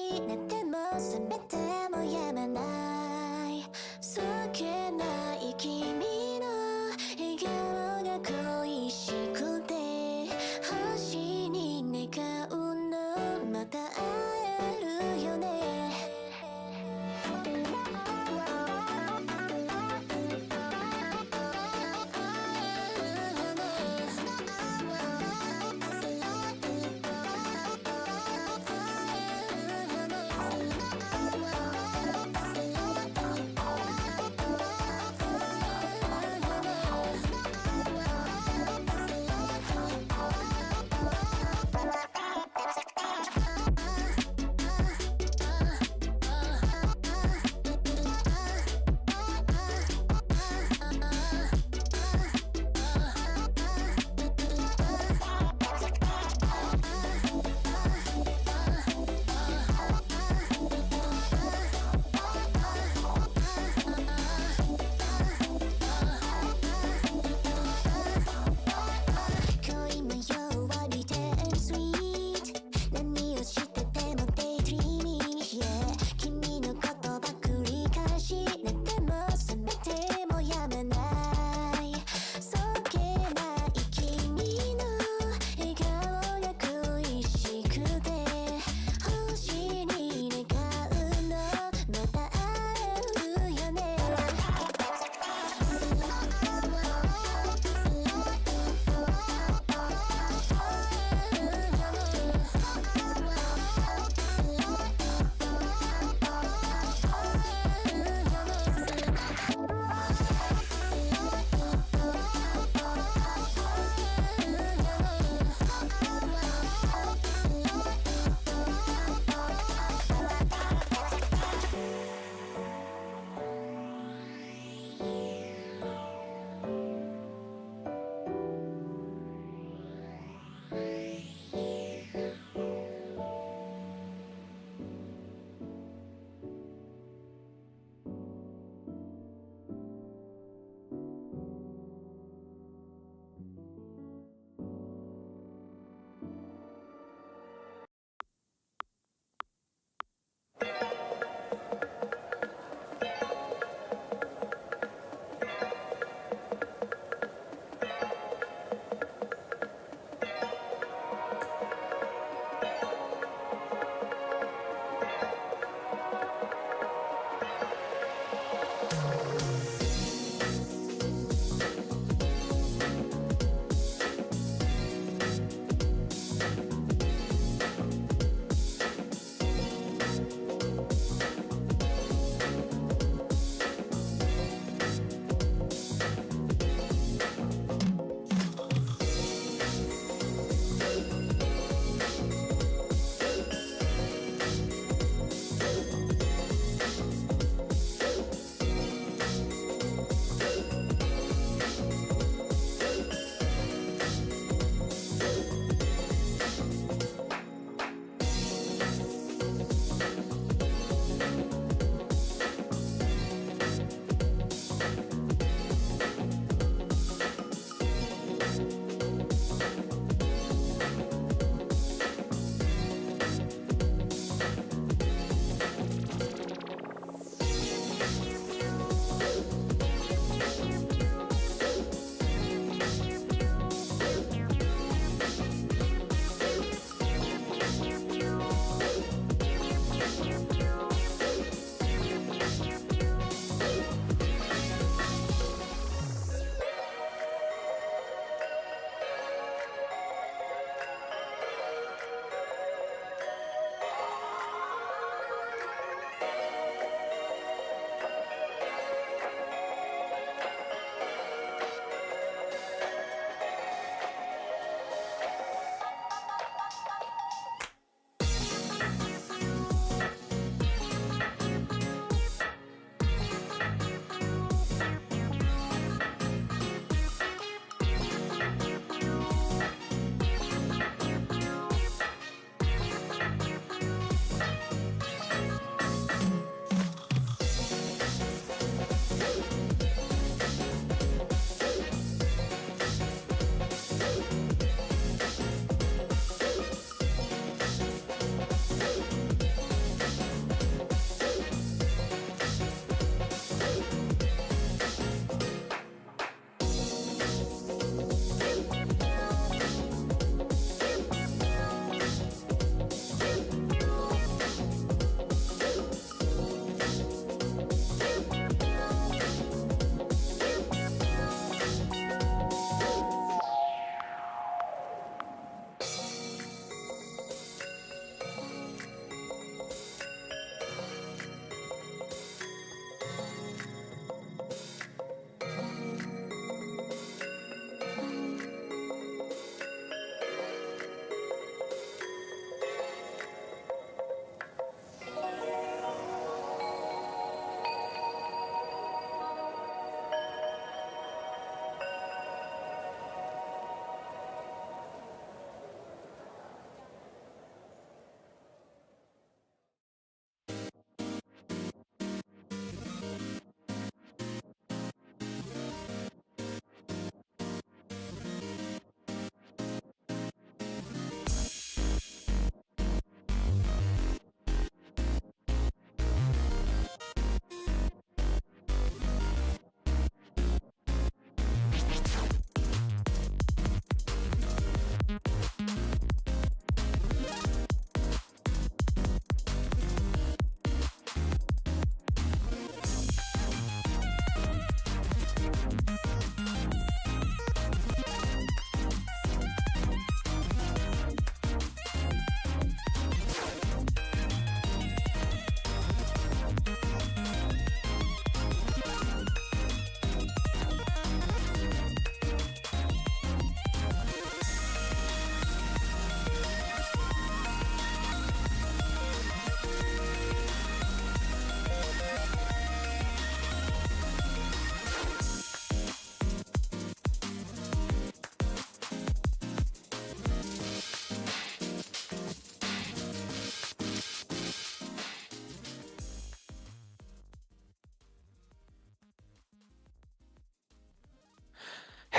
しなっても冷めてもやまない。そっけない君の笑顔が恋しくて、星に願うのまた会えるよね。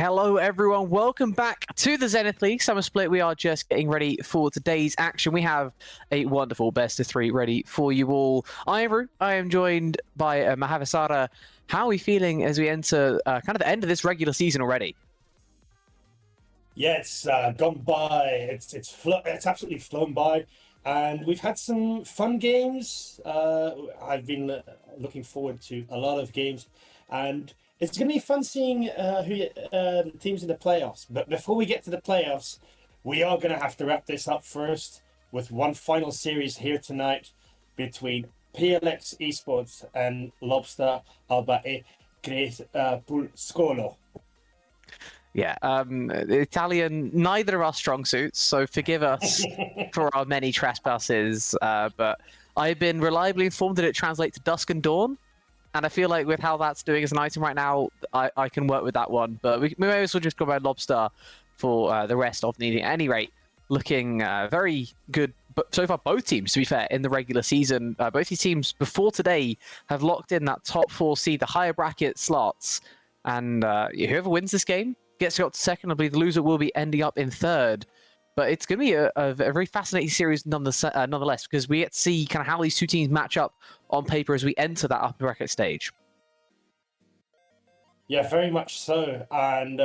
Hello, everyone. Welcome back to the Zenith League Summer Split. We are just getting ready for today's action. We have a wonderful best of three ready for you all. I am joined by Mahavisara. How are we feeling as we enter kind of the end of this regular season already? Yeah, it's gone by. It's absolutely flown by, and we've had some fun games. I've been looking forward to a lot of games, and it's going to be fun seeing the teams in the playoffs. But before we get to the playoffs, we are going to have to wrap this up first with one final series here tonight between PLX Esports and Lobster Alba e Pulscolo. Yeah, Italian, neither of our strong suits, so forgive us for our many trespasses. But I've been reliably informed that it translates to Dusk and Dawn, and I feel like with how that's doing as an item right now, I can work with that one. But we may as well just go by Lobster for the rest of the evening. At any rate, looking very good. But so far, both teams, to be fair, in the regular season, both these teams before today have locked in that top 4 seed, the higher bracket slots. And whoever wins this game gets to go up to second. I believe the loser will be ending up in third. But it's going to be a very fascinating series nonetheless, because we get to see kind of how these two teams match up on paper as we enter that upper bracket stage. Yeah, very much so. And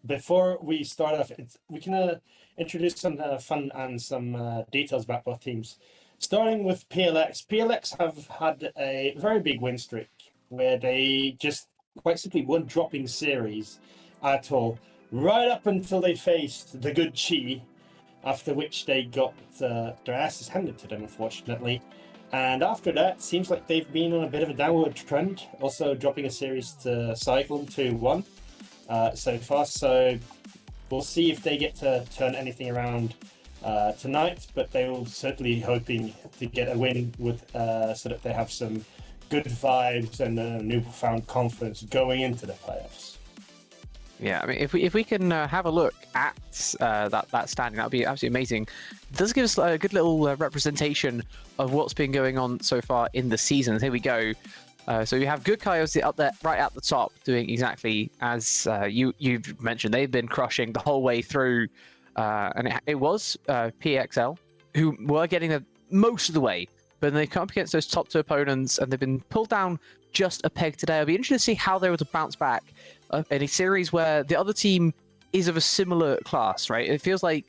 before we start off, we can introduce some fun and some details about both teams. Starting with PLX. PLX have had a very big win streak where they just quite simply weren't dropping series at all, right up until they faced the good Chi, after which they got their asses handed to them, unfortunately. And after that, seems like they've been on a bit of a downward trend, also dropping a series to Cyclone 2-1 so far. So we'll see if they get to turn anything around tonight, but they will certainly hoping to get a win with so that they have some good vibes and newfound confidence going into the playoffs. Yeah, I mean, if we can have a look at that standing, that would be absolutely amazing. It does give us a good little representation of what's been going on so far in the season. Here we go. So you have Good Coyote up there, right at the top, doing exactly as you've mentioned. They've been crushing the whole way through, and it was PXL who were getting the most of the way. But then they come up against those top 2 opponents, and they've been pulled down just a peg today. I'll be interested to see how they were to bounce back in a series where the other team is of a similar class, right? It feels like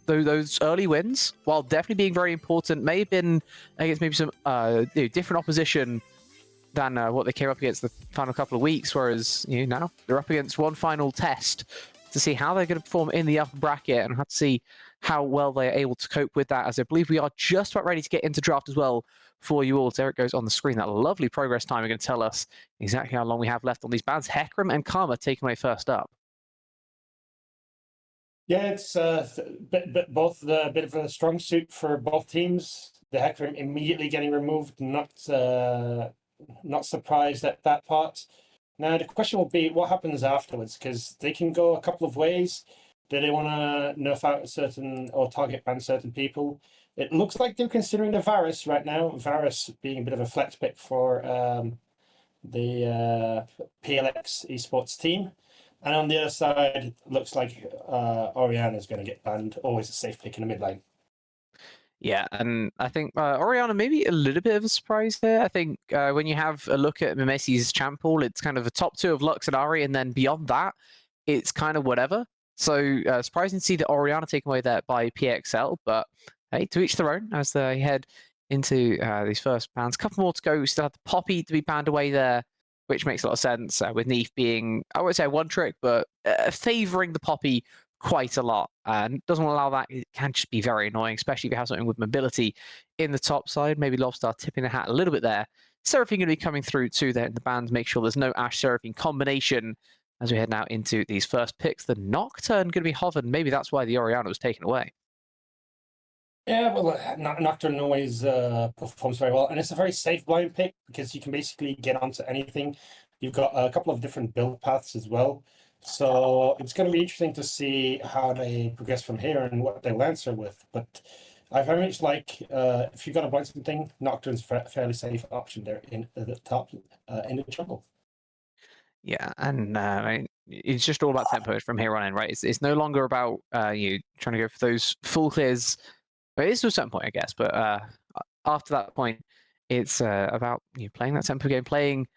those early wins, while definitely being very important, may have been against maybe some different opposition than what they came up against the final couple of weeks. Whereas now they're up against one final test to see how they're going to perform in the upper bracket, and have to see how well they're able to cope with that, as I believe we are just about ready to get into draft as well for you all. There it goes on the screen, that lovely progress time. Are going to tell us exactly how long we have left on these bands. Hecarim and Karma taking away first up. Yeah, it's both a bit of a strong suit for both teams. The Hecarim immediately getting removed, not surprised at that part. Now the question will be what happens afterwards, because they can go a couple of ways. Do they want to nerf out certain or target ban certain people? It looks like they're considering the Varus right now. Varus being a bit of a flex pick for the PLX esports team. And on the other side, looks like Oriana is going to get banned. Always a safe pick in the mid lane. Yeah, and I think Oriana maybe a little bit of a surprise there. I think when you have a look at Mimesi's champ pool, it's kind of a top 2 of Lux and Ari, and then beyond that, it's kind of whatever. So surprising to see that Oriana taken away there by PXL, but hey, to each their own as they head into these first bans. A couple more to go. We still have the Poppy to be banned away there, which makes a lot of sense, with Neef being, I won't say one trick, but favouring the Poppy quite a lot, and doesn't allow that. It can just be very annoying, especially if you have something with mobility in the top side. Maybe Lobstar tipping the hat a little bit there. Seraphine going to be coming through too there in the bans. Make sure there's no Ashe Seraphine combination as we head now into these first picks. The Nocturne going to be hovered. Maybe that's why the Oriana was taken away. Yeah, well, Nocturne always performs very well, and it's a very safe blind pick because you can basically get onto anything. You've got a couple of different build paths as well, so it's going to be interesting to see how they progress from here and what they'll answer with. But I very much like if you've got to blind something, Nocturne's a fairly safe option there in the top in the jungle. Yeah, and it's just all about tempo from here on in, right? It's no longer about you trying to go for those full clears. But it is to a certain point, I guess. But after that point, it's about you playing that tempo game, playing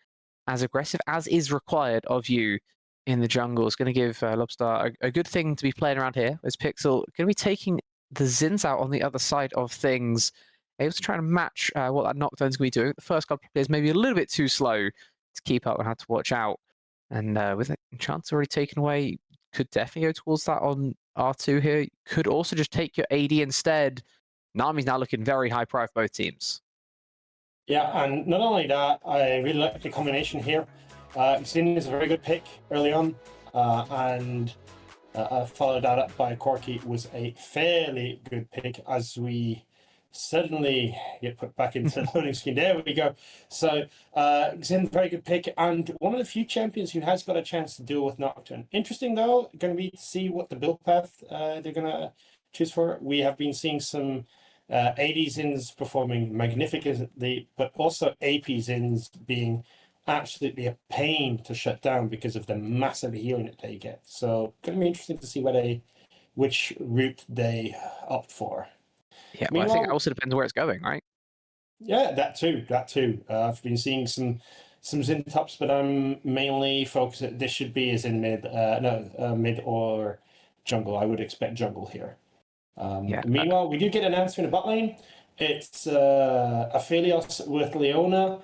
as aggressive as is required of you in the jungle. It's going to give Lobstar a good thing to be playing around here. As Pixel going to be taking the Zins out on the other side of things, able to try and match what that knockdown's going to be doing. The first couple of players maybe a little bit too slow to keep up and had to watch out. And with a chance already taken away, could definitely go towards that on R2 here. Could also just take your AD instead. Nami's now looking very high prior for both teams. Yeah, and not only that, I really like the combination here. Zenith is a very good pick early on, and followed that up by Corky was a fairly good pick as we suddenly get put back into the loading screen. There we go. So Zenith, very good pick, and one of the few champions who has got a chance to deal with Nocturne. Interesting though, going to be to see what the build path they're going to choose for. We have been seeing some AD Zins performing magnificently, but also AP Zins being absolutely a pain to shut down because of the massive healing that they get. So going to be interesting to see which route they opt for. Yeah, well, I think it also depends where it's going, right? Yeah, that too. I've been seeing some Zin tops, but I'm mainly focused. This should be as in mid or jungle. I would expect jungle here. Meanwhile, we do get an answer in the bot lane. It's Aphelios with Leona.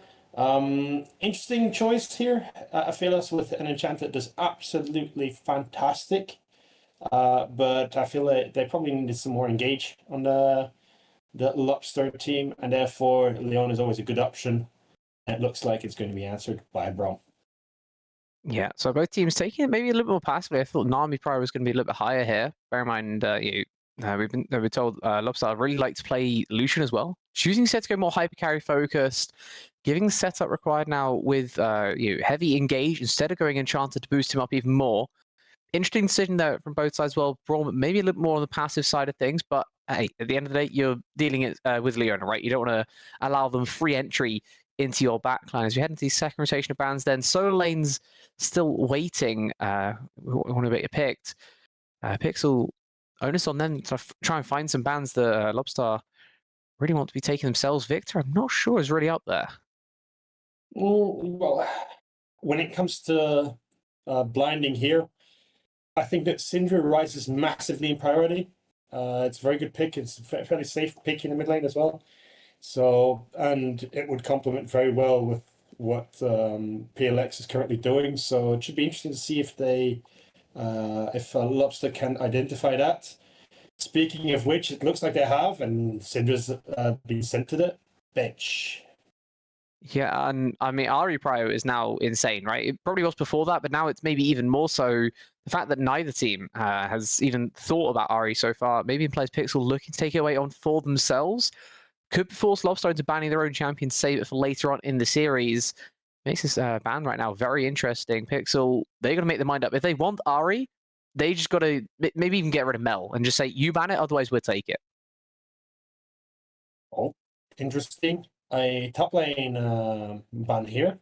Interesting choice here. Aphelios with an enchant that does absolutely fantastic. But I feel like they probably needed some more engage on the Lobster team, and therefore Leona is always a good option. It looks like it's going to be answered by Brom. Yeah, so both teams taking it maybe a little more passively. I thought Nami probably was going to be a little bit higher here. Bear in mind, we've been told Lobstar really like to play Lucian as well. Choosing set to go more hyper carry focused, giving the setup required now with heavy engage instead of going enchanted to boost him up even more. Interesting decision there from both sides. Well, Braum maybe a little more on the passive side of things, but hey, at the end of the day, you're dealing it with Leona, right? You don't want to allow them free entry into your backline. As we head into the second rotation of bans, then solo lanes still waiting. We want to get picked. Pixel, onus on them to try and find some bans that Lobstar really want to be taking themselves. Victor, I'm not sure is really up there. Well, when it comes to blinding here, I think that Syndra rises massively in priority. It's a very good pick. It's a fairly safe pick in the mid lane as well. So, and it would complement very well with what PLX is currently doing. So it should be interesting to see if Lobster can identify that. Speaking of which, it looks like they have, and Syndra's been sent to the bench. Yeah, and I mean, Ahri Prio is now insane, right? It probably was before that, but now it's maybe even more so. The fact that neither team has even thought about Ahri so far, maybe implies Pixel looking to take it away on for themselves, could force Lobstar into banning their own champion, save it for later on in the series. Makes this ban right now very interesting. Pixel, they're going to make their mind up. If they want Ahri, they just got to maybe even get rid of Mel and just say, you ban it, otherwise we'll take it. Oh, interesting. A top lane ban here.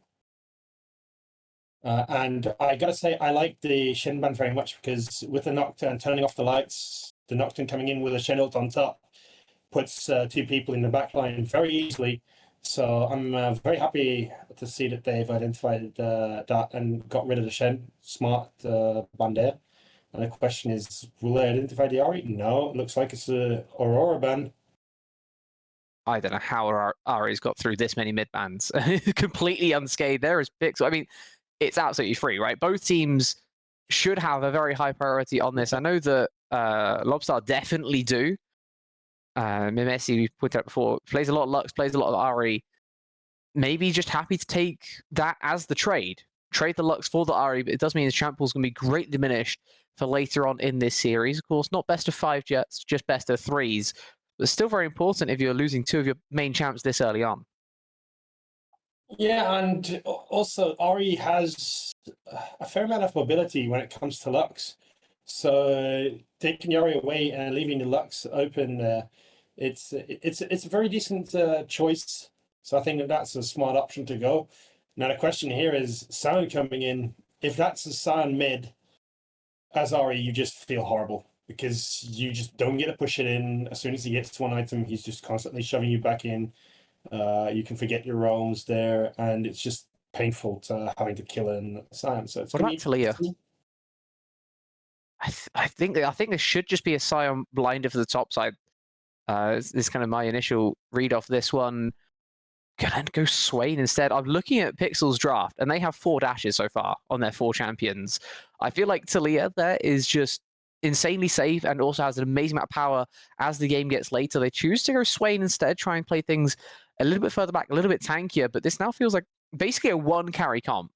And I gotta say, I like the Shen ban very much because with the Nocturne turning off the lights, the Nocturne coming in with a Shen ult on top puts two people in the back line very easily. So I'm very happy to see that they've identified that and got rid of the Shen. Smart ban there. And the question is, will they identify the Ahri? No, it looks like it's a Aurora ban. I don't know how Ahri's got through this many mid bans. Completely unscathed. There is Pixel. I mean, it's absolutely free, right? Both teams should have a very high priority on this. I know that Lobstar definitely do. Mimesi, we pointed out before, plays a lot of Lux, plays a lot of Ahri. Maybe just happy to take that as the trade. Trade the Lux for the Ahri, but it does mean his champ pool is going to be greatly diminished for later on in this series. Of course, not best of 5 jets, just best of 3s. But still very important if you're losing 2 of your main champs this early on. Yeah, and also Ahri has a fair amount of mobility when it comes to Lux. So taking Ahri away and leaving the Lux open, it's a very decent choice. So I think that's a smart option to go. Now the question here is Sound coming in. If that's a Sound mid, as Ari, you just feel horrible because you just don't get to push it in. As soon as he gets to one item, he's just constantly shoving you back in. You can forget your roams there, and it's just painful to having to kill in Scion. So it's What going about to be Talia? I think there should just be a Scion blinder for the top side. This is kind of my initial read off this one. Gonna go Swain instead. I'm looking at Pixel's draft, and they have 4 dashes so far on their 4 champions. I feel like Talia there is just insanely safe and also has an amazing amount of power as the game gets later. They choose to go Swain instead, try and play things a little bit further back, a little bit tankier, but this now feels like basically a 1 carry comp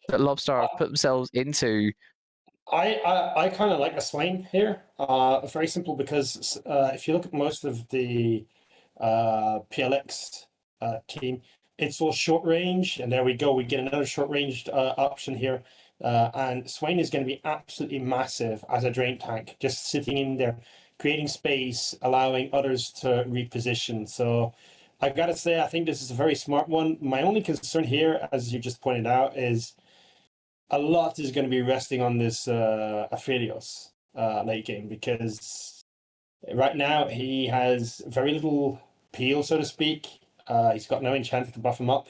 that Lobstar have put themselves into. I kind of like the Swain here. Very simple because if you look at most of the PLX team, it's all short range, and there we go. We get another short ranged option here, and Swain is going to be absolutely massive as a drain tank, just sitting in there, creating space, allowing others to reposition. So I gotta say, I think this is a very smart one. My only concern here, as you just pointed out, is a lot is going to be resting on this Aphelios late game, because right now he has very little peel, so to speak. He's got no enchanter to buff him up.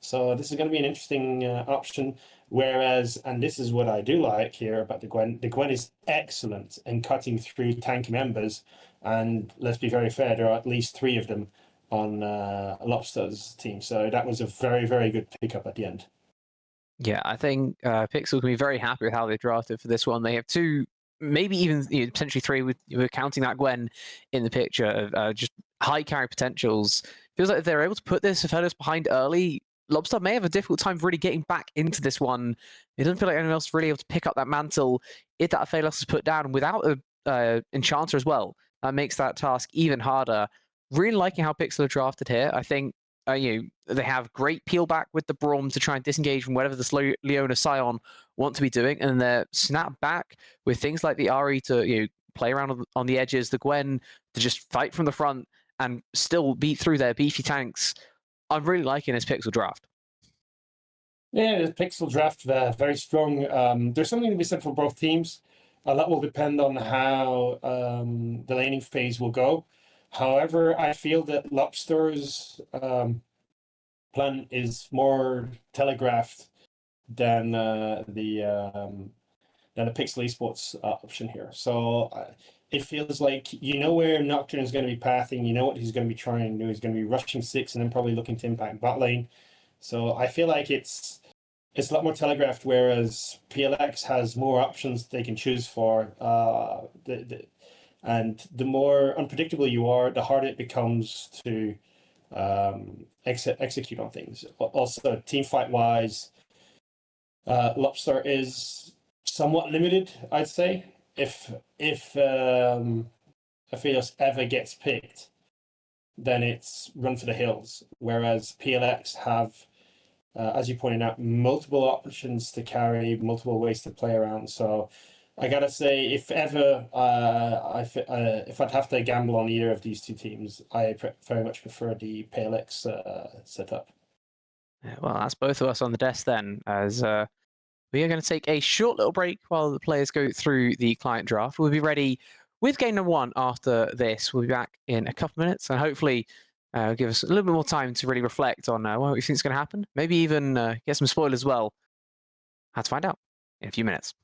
So this is going to be an interesting option. Whereas, and this is what I do like here about the Gwen is excellent in cutting through tank members. And let's be very fair, there are at least 3 of them on Lobster's team. So that was a very, very good pickup at the end. Yeah, I think Pixel can be very happy with how they drafted for this one. They have 2, maybe even potentially 3, with counting that Gwen in the picture of just high carry potentials. Feels like if they're able to put this Aphelios behind early, Lobster may have a difficult time really getting back into this one. It doesn't feel like anyone else is really able to pick up that mantle if that Aphelios is put down without a Enchanter as well. That makes that task even harder. Really liking how Pixel are drafted here. I think they have great peel back with the Braum to try and disengage from whatever the Leona Scion want to be doing, and they're snap back with things like the Ari to play around on the edges, the Gwen to just fight from the front and still beat through their beefy tanks. I'm really liking this Pixel draft. Yeah, the Pixel draft very strong. There's something to be said for both teams. That will depend on how the laning phase will go. However, I feel that Lobster's plan is more telegraphed than the Pixel Esports option here. So it feels like where Nocturne is going to be pathing. You know what he's going to be trying to do. He's going to be rushing 6 and then probably looking to impact bot lane. So I feel like it's a lot more telegraphed, whereas PLX has more options they can choose for. And the more unpredictable you are, the harder it becomes to execute on things. Also, team fight wise, Lobster is somewhat limited, I'd say. If Aphelios ever gets picked, then it's run for the hills. Whereas PLX have, as you pointed out, multiple options to carry, multiple ways to play around. So I gotta say, if ever if I'd have to gamble on either of these 2 teams, I very much prefer the PLX setup. Yeah, well, that's both of us on the desk then, as we are going to take a short little break while the players go through the client draft. We'll be ready with game number 1 after this. We'll be back in a couple of minutes, and hopefully give us a little bit more time to really reflect on what we think is going to happen. Maybe even get some spoilers as well. How to find out in a few minutes.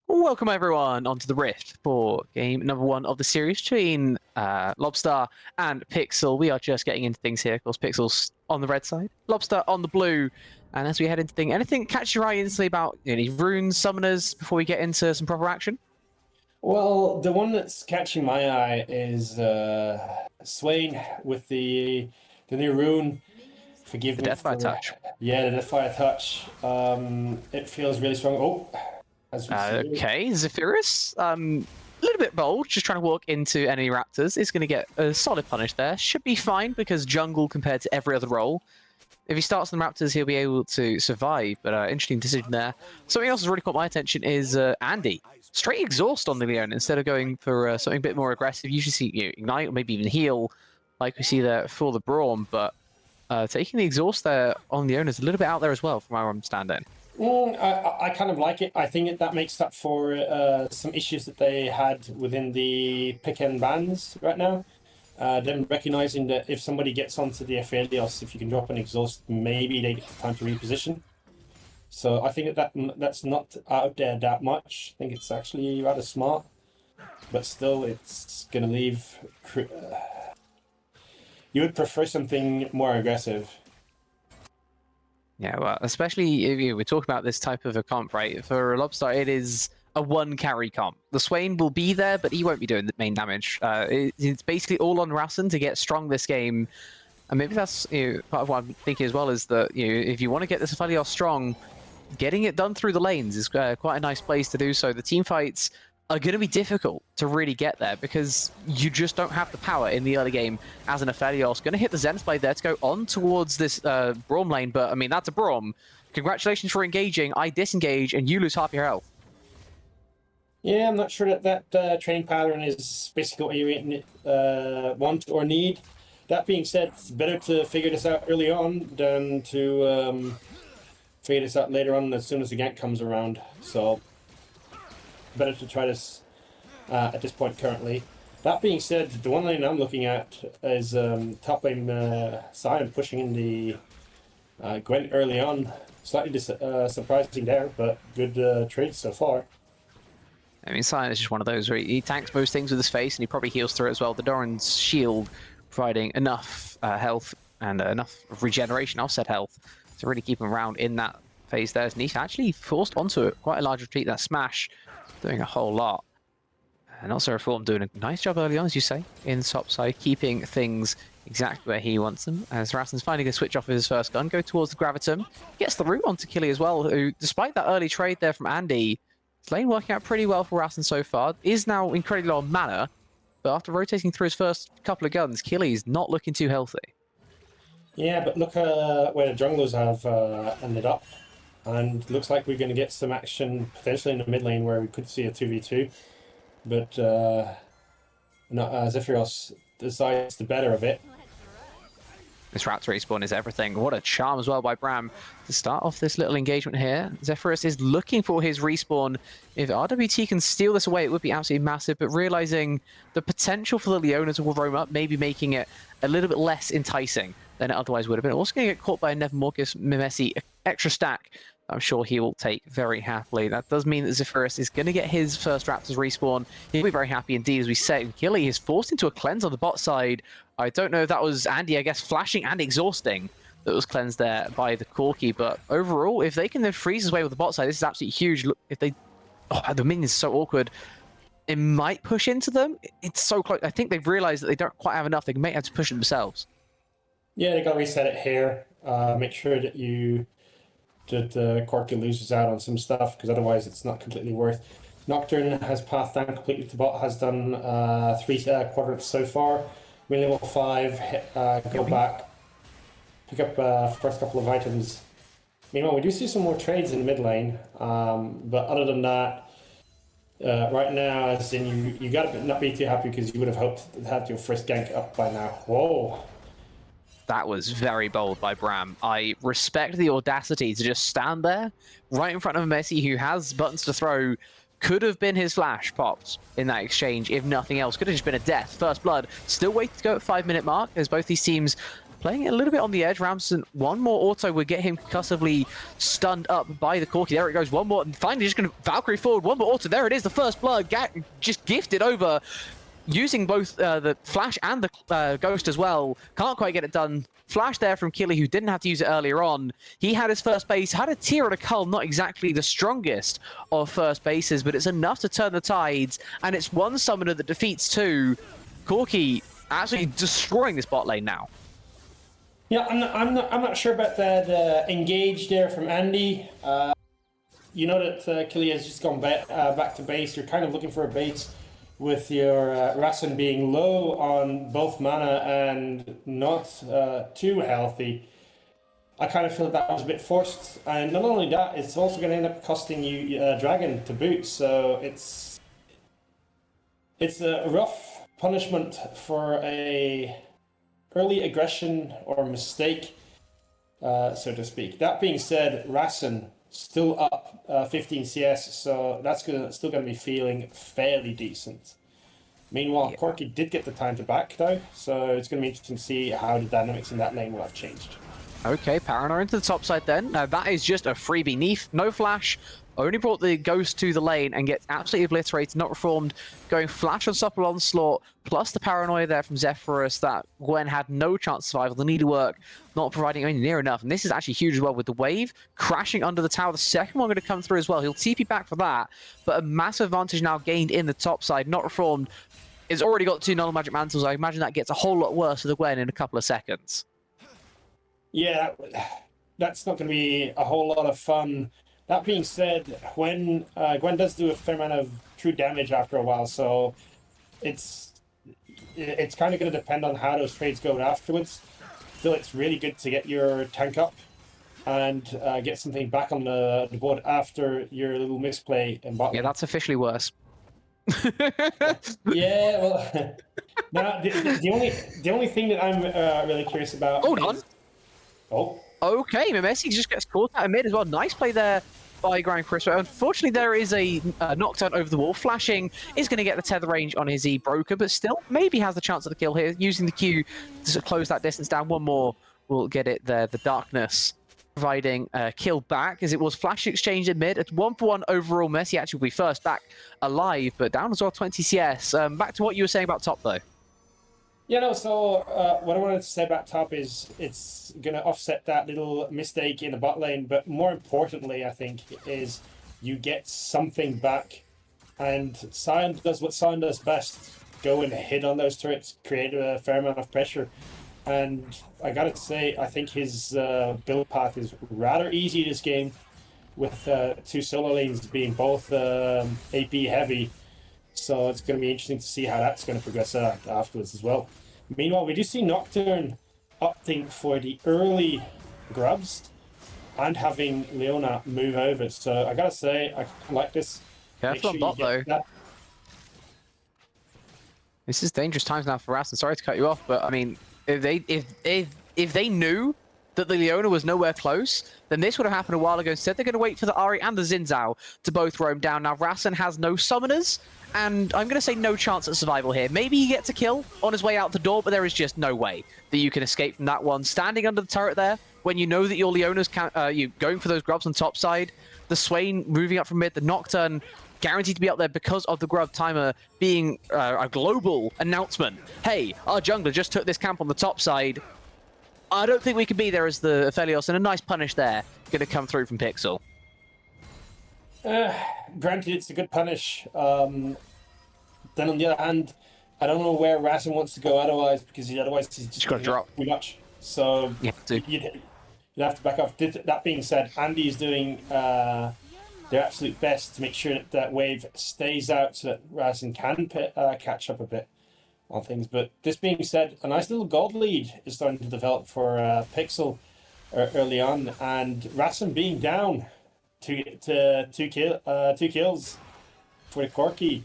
Welcome everyone onto the Rift for game number 1 of the series between Lobster and Pixel. We are just getting into things here. Of course, Pixel's on the red side, Lobster on the blue. And as we head into things, anything catch your eye instantly about any runes, summoners before we get into some proper action? Well, the one that's catching my eye is Swain with the new rune. Forgive The me Deathfire for Touch. Yeah, the Deathfire Touch. It feels really strong. Oh, as we see. Okay, Zephyrus. A little bit bold, just trying to walk into enemy raptors. Is going to get a solid punish there. Should be fine because jungle compared to every other role. If he starts on the raptors, he'll be able to survive. But interesting decision there. Something else that's really caught my attention is Andy. Straight exhaust on the Leon instead of going for something a bit more aggressive. Usually see ignite or maybe even heal, like we see there for the Braum. But taking the exhaust there on the is a little bit out there as well, from where I'm standing. I kind of like it. I think that makes up for some issues that they had within the pick and bans right now. them recognizing that if somebody gets onto the Aphelios, if you can drop an exhaust, maybe they get time to reposition. So I think that's not out there that much. I think it's actually rather smart, but still, it's gonna leave. You would prefer something more aggressive. Yeah, well, especially if we talk about this type of a comp, right? For Lobster, it is a one carry comp. The Swain will be there, but he won't be doing the main damage. It's basically all on Rassen to get strong this game. And maybe that's part of what I'm thinking as well, is that if you want to get this Aphelios strong, getting it done through the lanes is quite a nice place to do so. The team fights are going to be difficult to really get there because you just don't have the power in the early game as an Aphelios. Going to hit the Zenith Blade there to go on towards this Braum lane, but I mean, that's a Braum. Congratulations for engaging. I disengage, and you lose half your health. Yeah, I'm not sure that training pattern is basically what you want or need. That being said, it's better to figure this out early on than to figure this out later on as soon as the gank comes around. So better to try this at this point currently. That being said, the one lane I'm looking at is top lane Sion pushing in the Gwent early on. Slightly surprising there, but good trade so far. I mean, Sion is just one of those where he tanks most things with his face, and he probably heals through it as well. The Doran's shield providing enough health and enough regeneration of said health to really keep him around in that phase there. Zenith actually forced onto it. Quite a large retreat. That smash doing a whole lot. And also Reform doing a nice job early on, as you say, in top side, keeping things exactly where he wants them. As Rassen's finally going to switch off his first gun, go towards the Gravitum. Gets the root onto Killy as well, who, despite that early trade there from Andy, his lane working out pretty well for Rassen so far. Is now incredibly low on mana, but after rotating through his first couple of guns, Killy's not looking too healthy. Yeah, but look where the junglers have ended up. And looks like we're going to get some action potentially in the mid lane where we could see a 2v2. But Zephyros decides the better of it. This Raptor respawn is everything. What a charm as well by Bram to start off this little engagement here. Zephyrus is looking for his respawn. If RWT can steal this away, it would be absolutely massive, but realizing the potential for the Leona to roam up, maybe making it a little bit less enticing than it otherwise would have been. Also going to get caught by a Nevermorcus Mimesi extra stack. I'm sure he will take very happily. That does mean that Zephyrus is going to get his first Raptors respawn. He'll be very happy indeed, as we say. Killy is forced into a cleanse on the bot side. I don't know if that was Andy, I guess, flashing and exhausting that was cleansed there by the Corki. But overall, if they can then freeze his way with the bot side, this is absolutely huge. Look, if they... Oh, the minion is so awkward. It might push into them. It's so close. I think they've realized that they don't quite have enough. They may have to push it themselves. Yeah, they got to reset it here. Make sure that Corki loses out on some stuff, because otherwise it's not completely worth. Nocturne has passed down completely to bot, has done 3 quadrants so far. Win level 5, go back, pick up first couple of items. Meanwhile, we do see some more trades in the mid lane, but other than that, right now, as in you got to not be too happy, because you would have hoped to have your first gank up by now. Whoa. That was very bold by Bram. I respect the audacity to just stand there right in front of a Messi who has buttons to throw. Could have been his flash popped in that exchange, if nothing else. Could have just been a death. First blood. Still waiting to go at 5-minute mark, as both these teams playing it a little bit on the edge. Ramson, one more auto would get him concussively stunned up by the Corki. There it goes. One more. And finally just going to Valkyrie forward. One more auto. There it is. The first blood. Just gifted over. Using both the Flash and the Ghost as well. Can't quite get it done. Flash there from Killy, who didn't have to use it earlier on. He had his first base, had a tear at a cull, not exactly the strongest of first bases, but it's enough to turn the tides, and it's one summoner that defeats 2. Corki absolutely destroying this bot lane now. Yeah, I'm not sure about the engage there from Andy. You know that Killy has just gone back to base. You're kind of looking for a base with your Rassen being low on both mana and not too healthy. I kind of feel that was a bit forced. And not only that, it's also going to end up costing you Dragon to boot. So it's a rough punishment for a early aggression or mistake, so to speak. That being said, Rassen still up 15 CS, so that's still going to be feeling fairly decent. Meanwhile, Yeah. Corki did get the time to back though, so it's going to be interesting to see how the dynamics in that lane will have changed. Okay, Paranoia into the top side then. Now that is just a freebie. Neef, no flash, only brought the Ghost to the lane and gets absolutely obliterated, not reformed, going flash on Supple Onslaught, plus the Paranoia there from Zephyrus that Gwen had no chance of survival. The needlework not providing any near enough. And this is actually huge as well with the wave crashing under the tower. The second one going to come through as well. He'll TP back for that, but a massive advantage now gained in the top side, not reformed. It's already got 2 Null Magic Mantles. I imagine that gets a whole lot worse for the Gwen in a couple of seconds. Yeah, that's not going to be a whole lot of fun. That being said, when Gwen does do a fair amount of true damage after a while, so it's kind of going to depend on how those trades go afterwards. Still, it's really good to get your tank up and get something back on the board after your little misplay in bot lane. Yeah, that's officially worse. Yeah, well, now the only thing that I'm really curious about. Hold on. Oh. Okay, Mimesi just gets caught out of mid as well. Nice play there by Grand Chris. Unfortunately, there is a knockdown over the wall. Flashing is going to get the tether range on his E broker, but still maybe has the chance of the kill here. Using the Q to close that distance down. One more will get it there. The darkness providing a kill back as it was flash exchange in mid. It's 1-for-1 overall. Messi actually will be first back alive, but down as well 20 CS. Back to what you were saying about top though. Yeah, no, so what I wanted to say about top is it's going to offset that little mistake in the bot lane, but more importantly, I think, is you get something back, and Sion does what Sion does best, go and hit on those turrets, create a fair amount of pressure, and I gotta say, I think his build path is rather easy this game, with 2 solo lanes being both AP heavy. So it's going to be interesting to see how that's going to progress afterwards as well. Meanwhile, we do see Nocturne opting for the early grubs and having Leona move over. So I gotta say, I like this. Careful on bot though. This is dangerous times now for Rassen. Sorry to cut you off, but I mean, if they knew that the Leona was nowhere close, then this would have happened a while ago. Instead, they're going to wait for the Ahri and the Xin Zhao to both roam down. Now, Rassen has no summoners, and I'm going to say no chance at survival here. Maybe he gets a kill on his way out the door, but there is just no way that you can escape from that one. Standing under the turret there, when you know that your Leona's you going for those grubs on top side, the Swain moving up from mid, the Nocturne guaranteed to be up there because of the grub timer being a global announcement. Hey, our jungler just took this camp on the top side. I don't think we can be there as the Aphelios, and a nice punish there going to come through from Pixel. Granted, it's a good punish. Then on the other hand, I don't know where Rassen wants to go otherwise, because otherwise he's just got to drop too much. So you you'd have to back off. That being said, Andy's doing their absolute best to make sure that that wave stays out so that Rassen can catch up a bit on things. But this being said, a nice little gold lead is starting to develop for Pixel early on, and Rassen being down two kills for the Corki.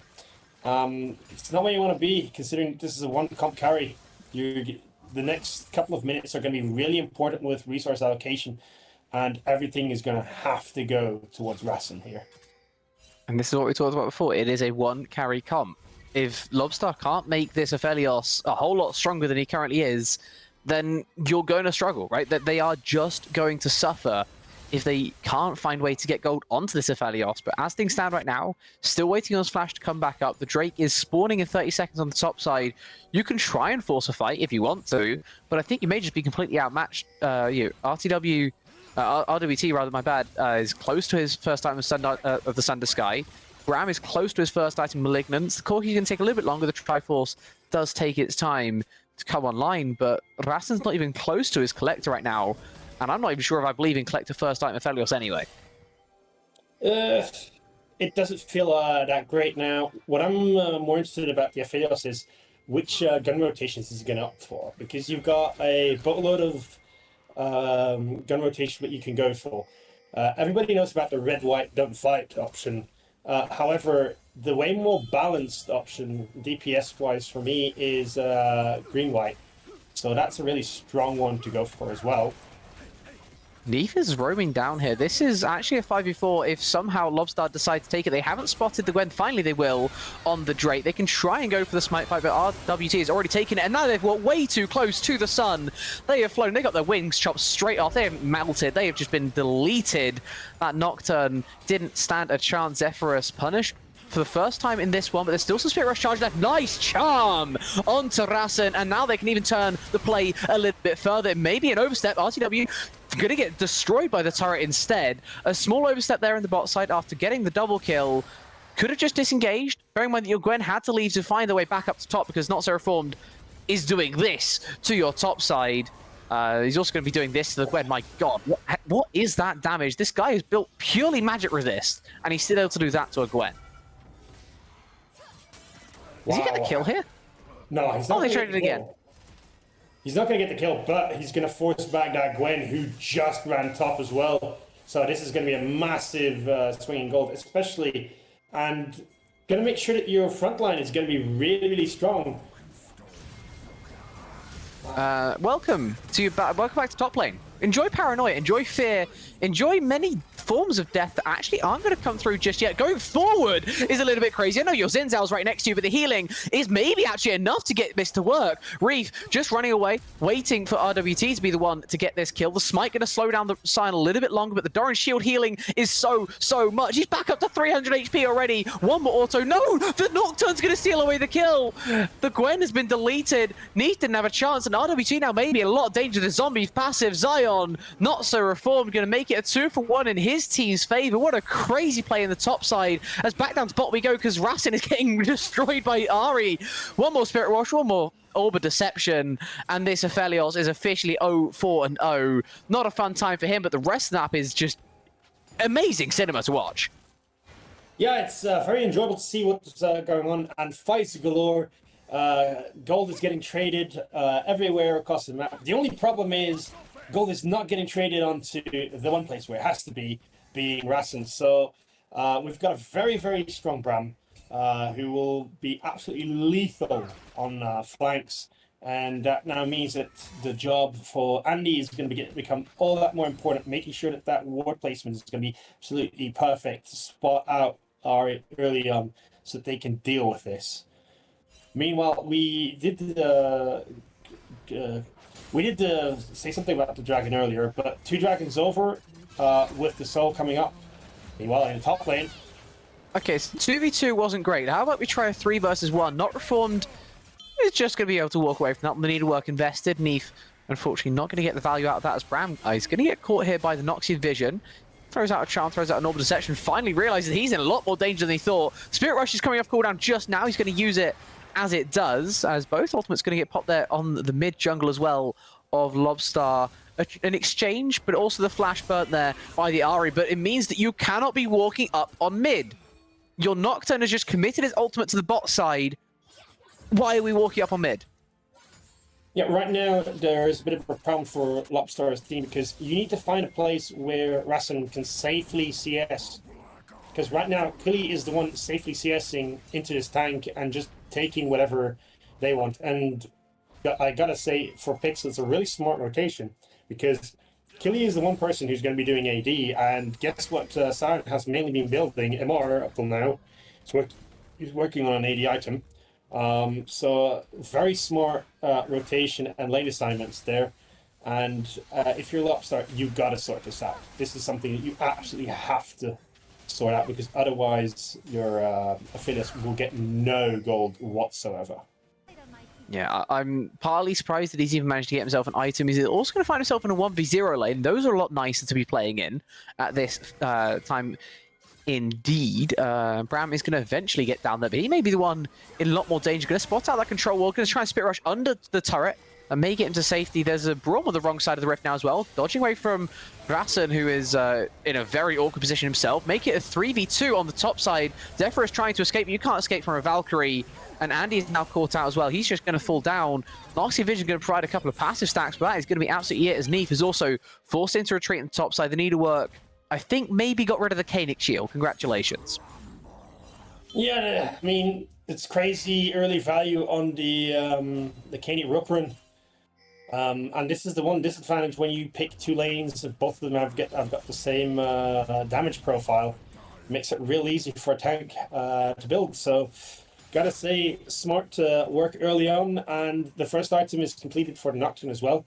It's not where you want to be, considering this is a 1 comp carry. The next couple of minutes are going to be really important with resource allocation, and everything is going to have to go towards Rassen here. And this is what we talked about before. It is a 1 carry comp. If Lobster can't make this Aphelios a whole lot stronger than he currently is, then you're going to struggle, right? That they are just going to suffer if they can't find a way to get gold onto this Aphelios. But as things stand right now, still waiting on his flash to come back up. The Drake is spawning in 30 seconds on the top side. You can try and force a fight if you want to, but I think you may just be completely outmatched. RWT, rather, my bad, is close to his first item of the Sunder Sky. Ram is close to his first item, Malignance. The Corki can take a little bit longer. The Triforce does take its time to come online, but Rassen's not even close to his Collector right now, and I'm not even sure if I believe in Collector first item Aphelios anyway. It doesn't feel that great now. What I'm more interested about the Aphelios is which gun rotations is he going to opt for, because you've got a boatload of gun rotation that you can go for. Everybody knows about the red-white don't fight option. However, the way more balanced option, DPS-wise for me, is green-white. So that's a really strong one to go for as well. Neef is roaming down here. This is actually a 5v4 if somehow Lobstar decide to take it. They haven't spotted the Gwen. Finally, they will on the Drake. They can try and go for the smite fight, but RWT has already taken it, and now they've got way too close to the sun. They have flown. They got their wings chopped straight off. They have melted. They have just been deleted. That Nocturne didn't stand a chance. Zephyrus punished for the first time in this one, but there's still some Spirit Rush charge left. Nice charm onto Rasen, and now they can even turn the play a little bit further. Maybe an overstep. RTW gonna get destroyed by the turret instead. A small overstep there in the bot side after getting the double kill. Could have just disengaged. Bearing in mind that your Gwen had to leave to find their way back up to top because Not So Reformed is doing this to your top side. He's also going to be doing this to the Gwen. My god, what is that damage? This guy is built purely magic resist, and he's still able to do that to a Gwen. Does he get the kill here? No, he's not. Oh, they traded again. He's not going to get the kill, but he's going to force back that Gwen, who just ran top as well. So this is going to be a massive swing in gold, especially, and going to make sure that your front line is going to be really, really strong. Welcome back to top lane. Enjoy paranoia, enjoy fear, enjoy many forms of death that actually aren't going to come through just yet. Going forward is a little bit crazy. I know your Xin Zhao's right next to you, but the healing is maybe actually enough to get this to work. Reef just running away, waiting for RWT to be the one to get this kill. The Smite going to slow down the sign a little bit longer, but the Doran shield healing is so much. He's back up to 300 HP already. One more auto. No! The Nocturne's going to steal away the kill. The Gwen has been deleted. Neith didn't have a chance, and RWT now maybe in a lot of danger. The zombies passive. Zion, Not So Reformed, going to make it a 2-for-1 in his team's favor. What a crazy play in the top side. As back down to bot we go, because Rasen is getting destroyed by Ari. One more Spirit Rush, one more Orb of Deception, and this Aphelios is officially 0-4-0. Not a fun time for him, but the rest of the map is just amazing cinema to watch. Yeah, it's very enjoyable to see what's going on, and fights galore. Gold is getting traded everywhere across the map. The only problem is gold is not getting traded onto the one place where it has to be, being Rasen. So we've got a very, very strong Bram who will be absolutely lethal on flanks. And that now means that the job for Andy is going to become all that more important, making sure that that ward placement is going to be absolutely perfect to spot out Ari early on so that they can deal with this. Meanwhile, we did say something about the dragon earlier, but 2 dragons over with the soul coming up. Meanwhile, in the top lane. Okay, so 2v2 wasn't great. How about we try a 3 versus 1? Not Reformed is just going to be able to walk away from that. The needlework invested. Neef, unfortunately, not going to get the value out of that as Bram. He's going to get caught here by the Noxian Vision. Throws out a charm, throws out an Orb of Deception. Finally realizes he's in a lot more danger than he thought. Spirit Rush is coming off cooldown just now. He's going to use it as it does, as both ultimates going to get popped there on the mid jungle as well of Lobstar. An exchange, but also the flash burnt there by the Ari. But it means that you cannot be walking up on mid. Your Nocturne has just committed his ultimate to the bot side. Why are we walking up on mid? Yeah, right now there's a bit of a problem for Lobstar's team because you need to find a place where Rasen can safely CS. Because right now, Killy is the one safely CSing into this tank and just taking whatever they want. And I gotta say, for PXL, it's a really smart rotation because Killy is the one person who's going to be doing AD, and guess what Siren has mainly been building? MR up till now. He's working on an AD item. So very smart rotation and lane assignments there. And if you're Lobstar, you've got to sort this out. This is something that you absolutely have to sort out because otherwise your affiliates will get no gold whatsoever. Yeah, I'm partly surprised that he's even managed to get himself an item. He's also going to find himself in a 1v0 lane. Those are a lot nicer to be playing in at this time. Indeed, Bram is going to eventually get down there, but he may be the one in a lot more danger. Going to spot out that control wall, going to try and Spirit Rush under the turret and may get him to safety. There's a Braum on the wrong side of the rift now as well, dodging away from Rasen, who is in a very awkward position himself. Make it a 3v2 on the top side. Zephyr is trying to escape, but you can't escape from a Valkyrie. And Andy is now caught out as well. He's just going to fall down. Noxian Vision is going to provide a couple of passive stacks, but that is going to be absolutely it, as Neef is also forced into retreat on the top side. The needlework, I think, maybe got rid of the Kanik shield. Congratulations. Yeah, I mean, it's crazy early value on the Kanik Rook run. And this is the one disadvantage when you pick two lanes. If both of them have got the same damage profile, it makes it real easy for a tank to build. So, gotta say, smart to work early on, and the first item is completed for the Nocturne as well,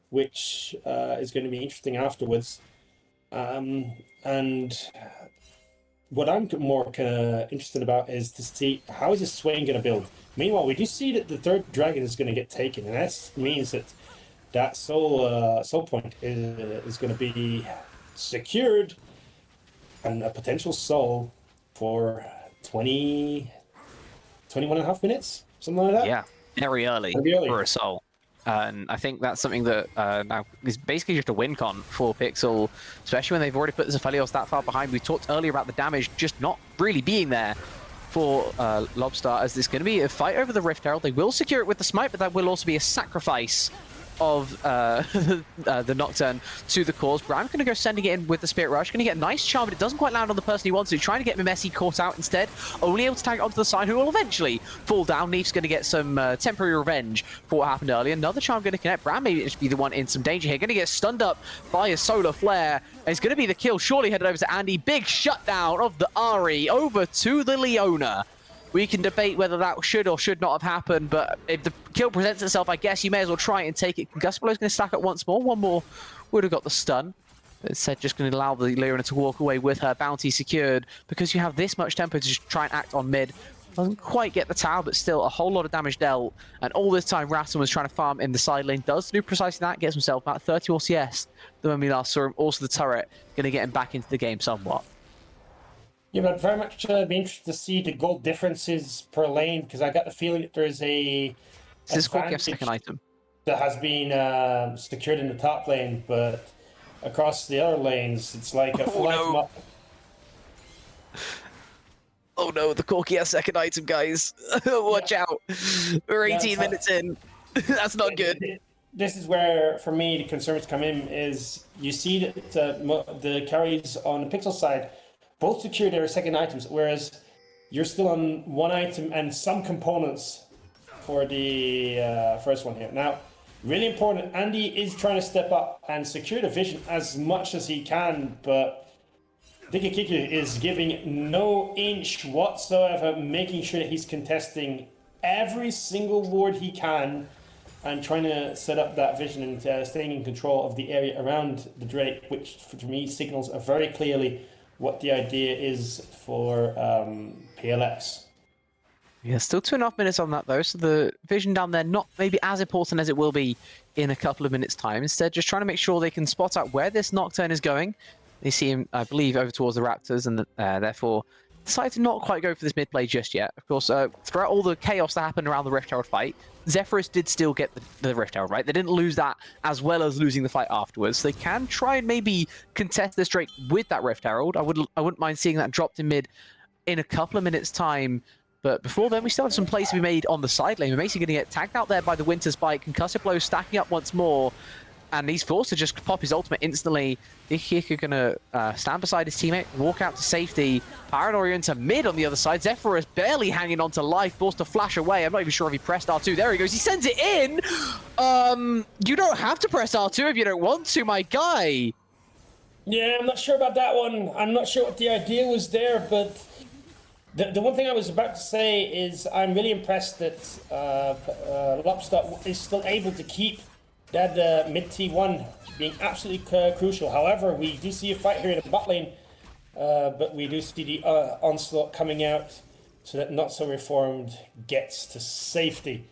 which is going to be interesting afterwards. And what I'm more kind of interested about is to see how is this Swain going to build. Meanwhile, we do see that the third dragon is going to get taken, and that means that soul point is going to be secured, and a potential soul for 21 and a half minutes, something like that. Yeah, very early for a soul. And I think that's something that now is basically just a win con for Pixel, especially when they've already put Zephelios that far behind. We talked earlier about the damage just not really being there for Lobstar, as there's going to be a fight over the Rift Herald. They will secure it with the smite, but that will also be a sacrifice of the Nocturne to the cause. Bram's going to go sending it in with the Spirit Rush. Going to get a nice charm, but it doesn't quite land on the person he wants to. Trying to get Mimesi caught out instead. Only able to tag it onto the side, who will eventually fall down. Neef's going to get some temporary revenge for what happened earlier. Another charm going to connect. Bram may just be the one in some danger here. Going to get stunned up by a solar flare. It's going to be the kill. Surely headed over to Andy. Big shutdown of the Ari over to the Leona. We can debate whether that should or should not have happened, but if the kill presents itself, I guess you may as well try and take it. Gustavo's going to stack up once more. One more would have got the stun. But instead, just going to allow the Leona to walk away with her bounty secured, because you have this much tempo to just try and act on mid. Doesn't quite get the tower, but still a whole lot of damage dealt. And all this time, Ratton was trying to farm in the side lane. Does do precisely that, gets himself about 30 OCS than when we last saw him. Also the turret, going to get him back into the game somewhat. Yeah, but very much be interested to see the gold differences per lane, because I got the feeling that there's a This is a second item that has been secured in the top lane, but across the other lanes, it's like a flag. Oh no, the Corki has second item, guys. Watch out. We're 18 minutes in. That's not good. This is where, for me, the concerns come in, is you see that the carries on the Pixel side both secure their second items, whereas you're still on one item and some components for the first one here. Now, really important, Andy is trying to step up and secure the vision as much as he can, but Diki Kiku is giving no inch whatsoever, making sure that he's contesting every single ward he can and trying to set up that vision and staying in control of the area around the Drake, which for me signals very clearly what the idea is for PLX. Yeah, still 2.5 minutes on that though, so the vision down there not maybe as important as it will be in a couple of minutes' time. Instead, just trying to make sure they can spot out where this Nocturne is going. They see him, I believe, over towards the Raptors, and therefore decide to not quite go for this mid play just yet. Of course, throughout all the chaos that happened around the Rift Herald fight, Zephyrus did still get the Rift Herald, right? They didn't lose that as well as losing the fight afterwards. They can try and maybe contest this Drake with that Rift Herald. I wouldn't mind seeing that dropped in mid in a couple of minutes' time. But before then, we still have some plays to be made on the side lane. We're basically going to get tagged out there by the Winter Spike. Concussive Blow stacking up once more. And he's forced to just pop his ultimate instantly. Dikiku going to stand beside his teammate, walk out to safety. Paradori into mid on the other side. Zephyrus barely hanging on to life, forced to flash away. I'm not even sure if he pressed R2. There he goes. He sends it in. You don't have to press R2 if you don't want to, my guy. Yeah, I'm not sure about that one. I'm not sure what the idea was there, but the one thing I was about to say is I'm really impressed that Lobster is still able to keep that mid T1 being absolutely crucial. However, we do see a fight here in the bot lane, but we do see the onslaught coming out so that Not So Reformed gets to safety.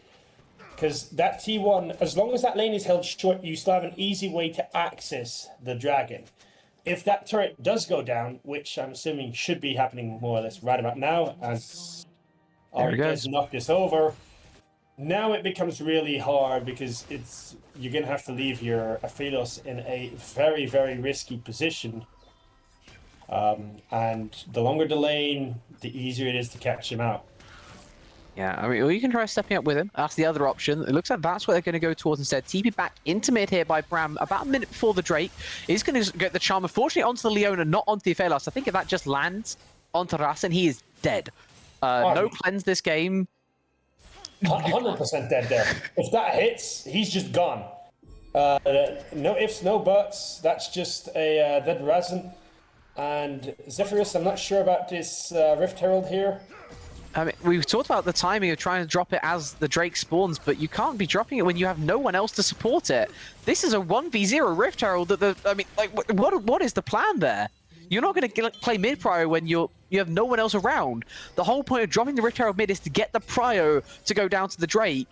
Because that T1, as long as that lane is held short, you still have an easy way to access the dragon. If that turret does go down, which I'm assuming should be happening more or less right about now, as Ari does knock this over, now it becomes really hard because you're going to have to leave your Aphelos in a very, very risky position. And the longer the lane, the easier it is to catch him out. Yeah, I mean, or you can try stepping up with him. That's the other option. It looks like that's what they're going to go towards instead. TP back into mid here by Bram about a minute before the Drake. He's going to get the charm, unfortunately, onto the Leona, not onto the Aphelos. I think if that just lands onto Rasen, he is dead. No cleanse this game. 100% dead there. If that hits, he's just gone. No ifs, no buts. That's just a dead resin. And Zephyrus, I'm not sure about this Rift Herald here. I mean, we've talked about the timing of trying to drop it as the Drake spawns, but you can't be dropping it when you have no one else to support it. This is a 1v0 Rift Herald. I mean, like, what is the plan there? You're not going to play mid prio when you have no one else around. The whole point of dropping the Rift Herald mid is to get the prio to go down to the Drake.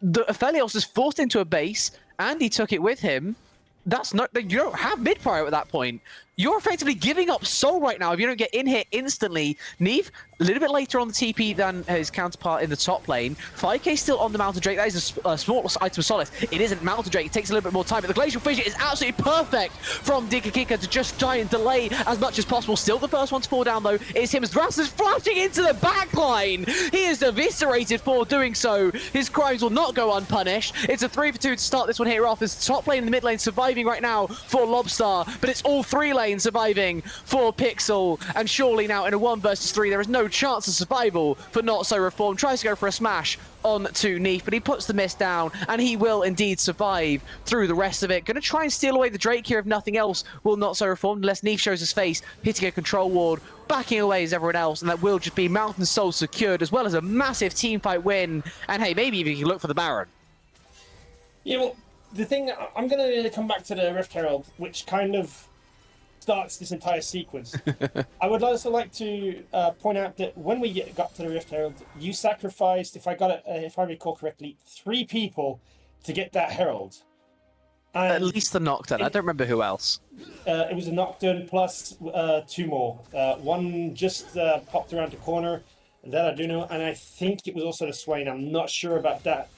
The Aphelios is forced into a base, and he took it with him. That's not, you don't have mid prio at that point. You're effectively giving up soul right now if you don't get in here instantly. Neve, a little bit later on the TP than his counterpart in the top lane. 5k still on the Mountain Drake. That is a small item of solace. It isn't Mountain Drake. It takes a little bit more time, but the Glacial Fissure is absolutely perfect from Digakika to just try and delay as much as possible. Still the first one to fall down, though, is him as Ras is flashing into the backline. He is eviscerated for doing so. His crimes will not go unpunished. It's a 3-for-2 to start this one here off. As top lane and the mid lane surviving right now for Lobstar, but it's all 3 lanes surviving for Pixel, and surely now in a 1 versus 3 there is no chance of survival for Not So Reformed. Tries to go for a smash on to Neef, but he puts the mist down, and he will indeed survive through the rest of it. Gonna try and steal away the Drake here if nothing else will Not So Reformed, unless Neef shows his face, hitting a control ward, backing away as everyone else, and that will just be Mountain Soul secured, as well as a massive team fight win, and hey, maybe even you can look for the Baron. Yeah, well, the thing, I'm going to come back to the Rift Herald, which kind of starts this entire sequence. I would also like to point out that when we got to the Rift Herald, you sacrificed, if I recall correctly, 3 people to get that Herald. And at least the Nocturne. I don't remember who else. It was a Nocturne plus 2 more. One just popped around the corner, that I do know, and I think it was also the Swain. I'm not sure about that.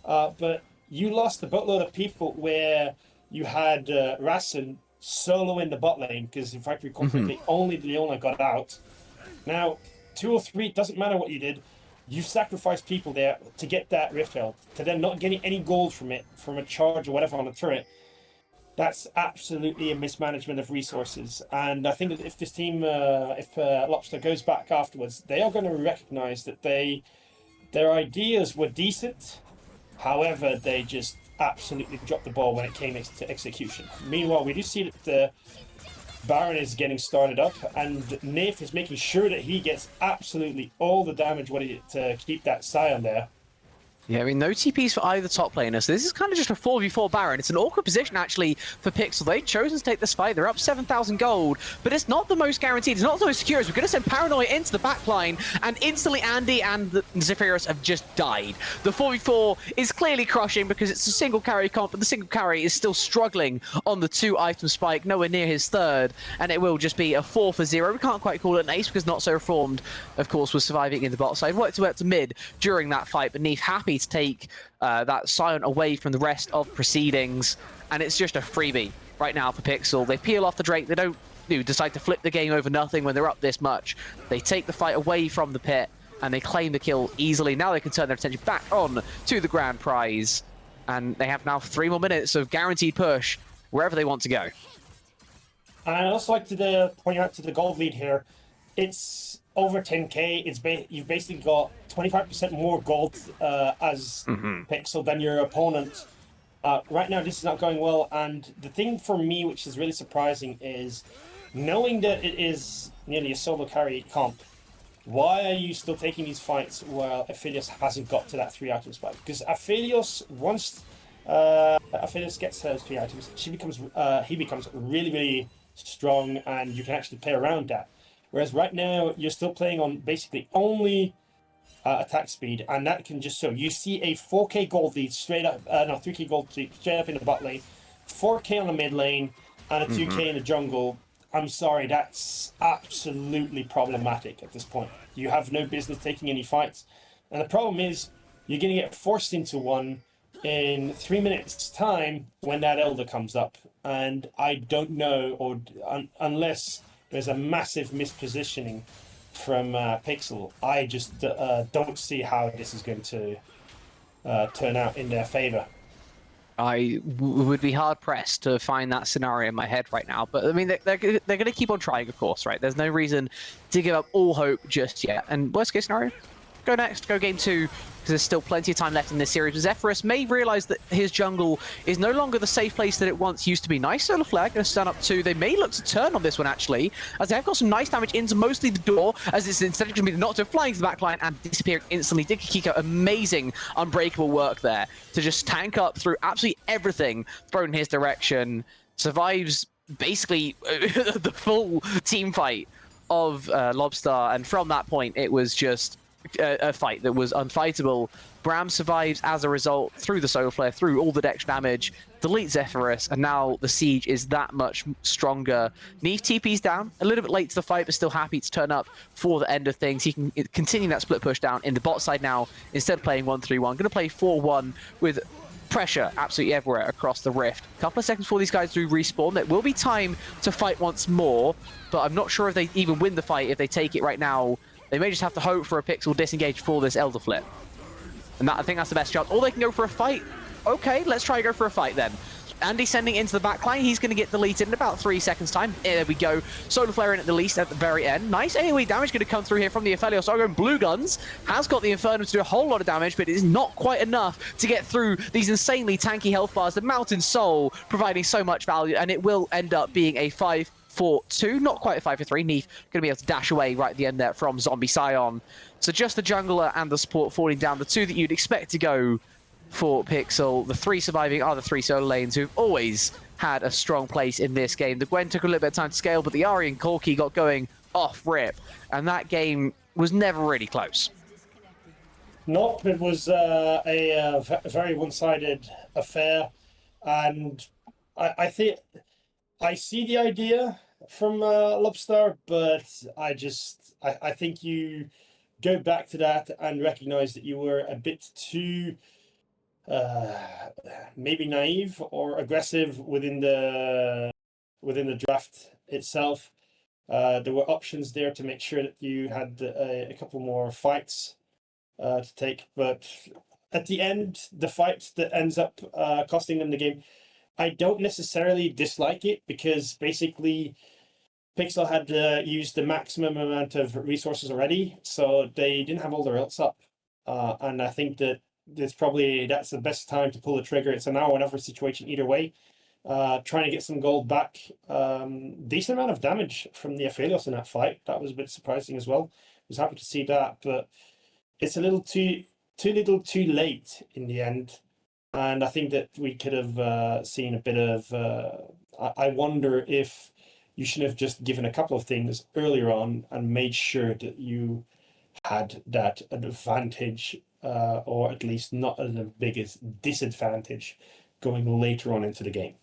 But you lost a boatload of people where you had Rassen solo in the bot lane, because if I recall correctly, only Leona got out. Now, 2 or 3, doesn't matter what you did, you sacrificed people there to get that Rift Herald, to then not getting any gold from it, from a charge or whatever on a turret. That's absolutely a mismanagement of resources. And I think that if this team, if Lobster goes back afterwards, they are going to recognize that their ideas were decent. However, they just absolutely dropped the ball when it came to execution. Meanwhile, we do see that the Baron is getting started up, and Nath is making sure that he gets absolutely all the damage to keep that Scion there. Yeah, I mean, no TPs for either top laners. So this is kind of just a 4v4 Baron. It's an awkward position, actually, for Pixel. They've chosen to take this fight. They're up 7,000 gold, but it's not the most guaranteed. It's not the most secure. We're going to send Paranoia into the backline, and instantly Andy and the Zephyrus have just died. The 4v4 is clearly crushing because it's a single carry comp, but the single carry is still struggling on the 2-item spike, nowhere near his 3rd, and it will just be a 4-for-0. We can't quite call it an ace because Not So Reformed, of course, was surviving in the bot side. Worked to mid during that fight, but Neef happy to take that Scion away from the rest of proceedings, and it's just a freebie right now for Pixel. They peel off the Drake. They don't decide to flip the game over nothing when they're up this much. They take the fight away from the pit, and they claim the kill easily. Now they can turn their attention back on to the grand prize, and they have now 3 more minutes of guaranteed push wherever they want to go. And I'd also like to point out to the gold lead here, it's over 10k. You've basically got 25% more gold as Pixel than your opponent. Right now, this is not going well, and the thing for me, which is really surprising, is knowing that it is nearly a solo carry comp. Why are you still taking these fights while Aphelios hasn't got to that 3-item spike? Because Aphelios, once Aphelios gets those 3 items, he becomes really, really strong, and you can actually play around that. Whereas right now, you're still playing on basically only attack speed, and that can just show. You see a 4k gold lead straight up, 3k gold lead straight up in the bot lane, 4k on the mid lane, and a 2k in the jungle. I'm sorry, that's absolutely problematic at this point. You have no business taking any fights. And the problem is, you're going to get forced into one in 3 minutes' time when that Elder comes up. And I don't know, or unless there's a massive mispositioning from Pixel, I just don't see how this is going to turn out in their favor. I would be hard pressed to find that scenario in my head right now, but I mean they're going to keep on trying, of course, right? There's no reason to give up all hope just yet. And worst case scenario, go next, go game 2, because there's still plenty of time left in this series. But Zephyrus may realize that his jungle is no longer the safe place that it once used to be. Nice solar flare, going to stun up 2. They may look to turn on this one, actually, as they have got some nice damage into mostly the door, as it's instead of going to be not to flying to the backline and disappearing instantly. Did Kiko amazing unbreakable work there to just tank up through absolutely everything thrown in his direction. Survives basically the full team fight of Lobstar, and from that point it was just a fight that was unfightable. Bram survives as a result through the solar flare, through all the dex damage, deletes Zephyrus, and now the siege is that much stronger. Neef TP's down, a little bit late to the fight, but still happy to turn up for the end of things. He can continue that split push down in the bot side now, instead of playing 1-3-1. Going to play 4-1 with pressure absolutely everywhere across the rift. A couple of seconds before these guys do respawn. There will be time to fight once more, but I'm not sure if they even win the fight if they take it right now. They may just have to hope for a pixel disengage for this Elder Flip. And I think that's the best chance. Or they can go for a fight. Okay, let's try to go for a fight then. Andy sending into the backline. He's going to get deleted in about 3 seconds' time. There we go. Solar Flare in at the least at the very end. Nice AoE damage going to come through here from the Aphelios. Argon Blue Guns has got the Inferno to do a whole lot of damage, but it is not quite enough to get through these insanely tanky health bars. The Mountain Soul providing so much value, and it will end up being a 5-4-2. Not quite a 5-4-3. Neef going to be able to dash away right at the end there from Zombie Scion. So just the jungler and the support falling down. The two that you'd expect to go for Pixel. The 3 surviving are the 3 solo lanes who've always had a strong place in this game. The Gwen took a little bit of time to scale, but the Ahri and Corki got going off rip, and that game was never really close. Nope, it was a very one-sided affair, and I think I see the idea from Lobstar, but I think you go back to that and recognize that you were a bit too maybe naive or aggressive within the draft itself. There were options there to make sure that you had a couple more fights to take, but at the end, the fight that ends up costing them the game, I don't necessarily dislike it, because basically Pixel had used the maximum amount of resources already, so they didn't have all their ults up, and I think that that's the best time to pull the trigger. It's a now or never situation either way. Trying to get some gold back. Decent amount of damage from the Aphelios in that fight. That was a bit surprising as well. I was happy to see that, but it's a little too late in the end. And I think that we could have seen a bit of. I wonder if you should have just given a couple of things earlier on and made sure that you had that advantage. Or at least not the biggest disadvantage going later on into the game.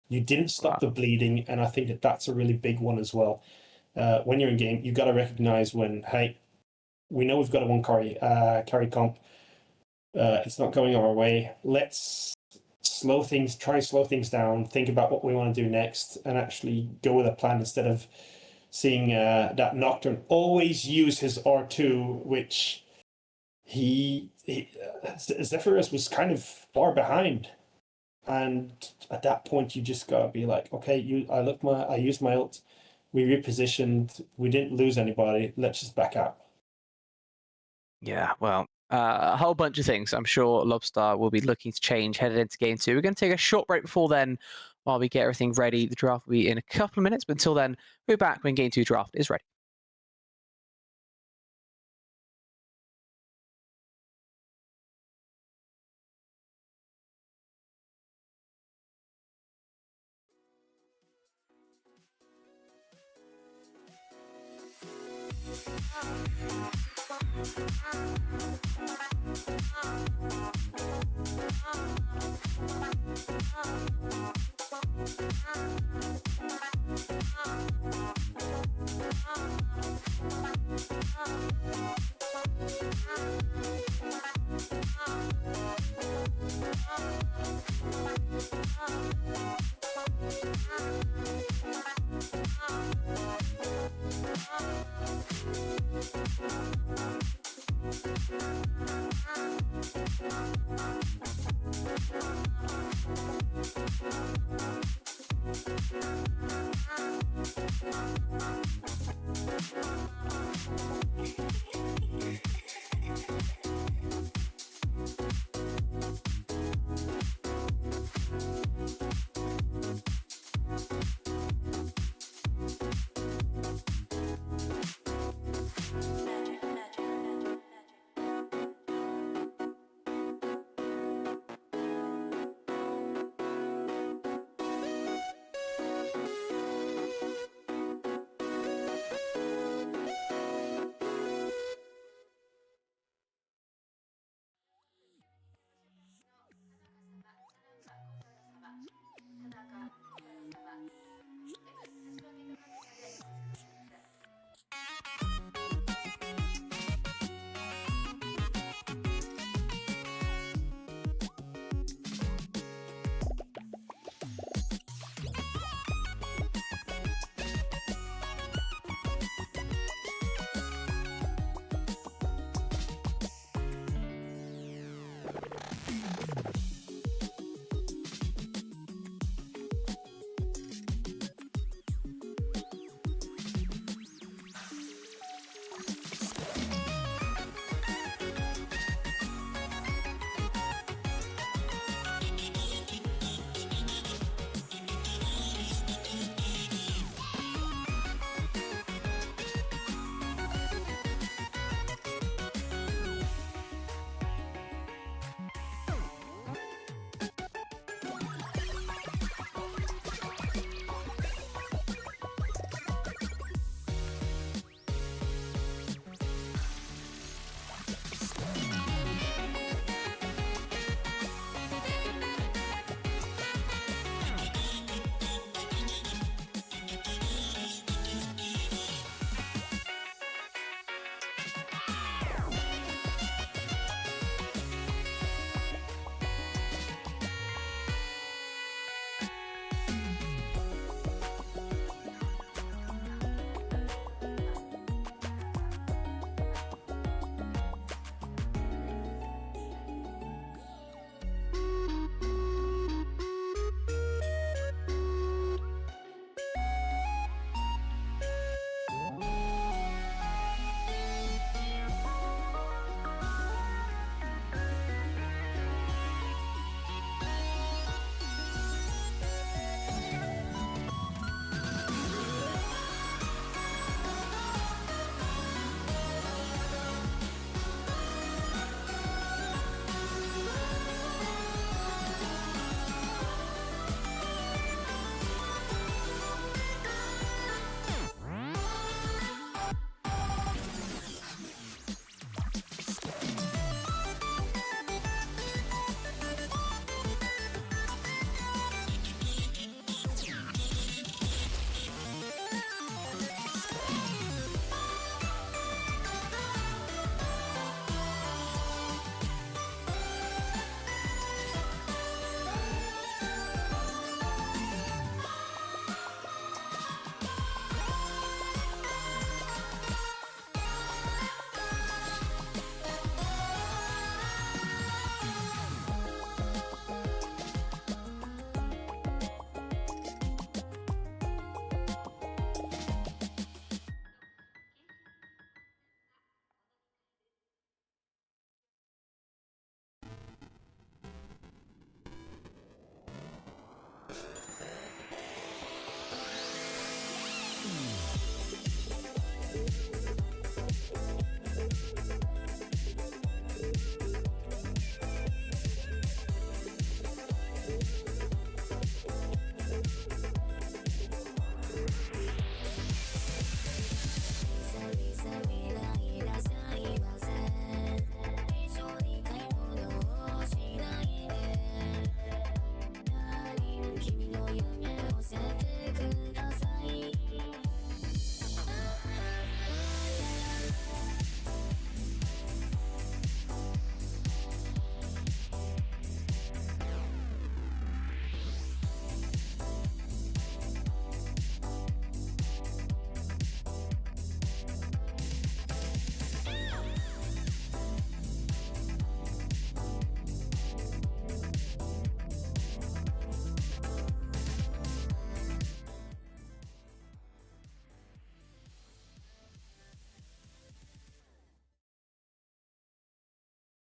You didn't stop the bleeding, and I think that that's a really big one as well. When you're in game, you got to recognize when, hey, we know we've got a one carry comp. It's not going our way. Let's try to slow things down, think about what we want to do next, and actually go with a plan instead of seeing that Nocturne always use his R2, which Zephyrus was kind of far behind, and at that point you just gotta be like, okay, I used my ult, we repositioned, we didn't lose anybody, let's just back out. Yeah, well, a whole bunch of things I'm sure Lobstar will be looking to change headed into game 2. We're going to take a short break before then while we get everything ready. The draft will be in a couple of minutes, but until then, we're back when game 2 draft is ready.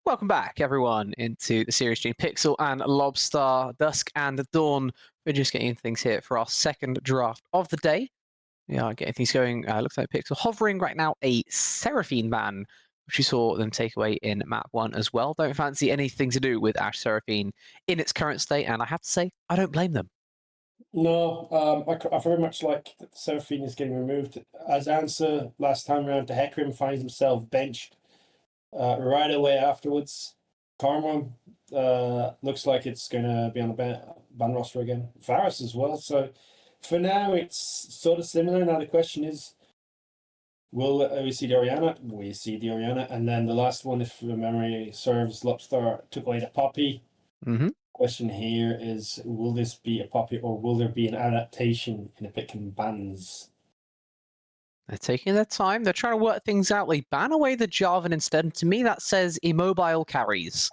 Welcome back, everyone, into the series between Pixel and Lobstar, Dusk and Dawn. We're just getting things here for our second draft of the day. We are getting things going. Looks like Pixel hovering right now a Seraphine ban, which we saw them take away in map 1 as well. Don't fancy anything to do with Ash Seraphine in its current state, and I have to say, I don't blame them. No, I very much like that Seraphine is getting removed. As answer last time around to Hecarim finds himself benched right away afterwards. Karma looks like it's going to be on the ban roster again. Varus as well. So for now, it's sort of similar. Now the question is, will we see the Orianna? We see the Orianna. And then the last one, if the memory serves, Lobstar took away the Poppy. Mm-hmm. Question here is, will this be a Poppy or will there be an adaptation in the pick and bans? They're taking their time. They're trying to work things out. They ban away the Jarvan instead. And to me, that says immobile carries.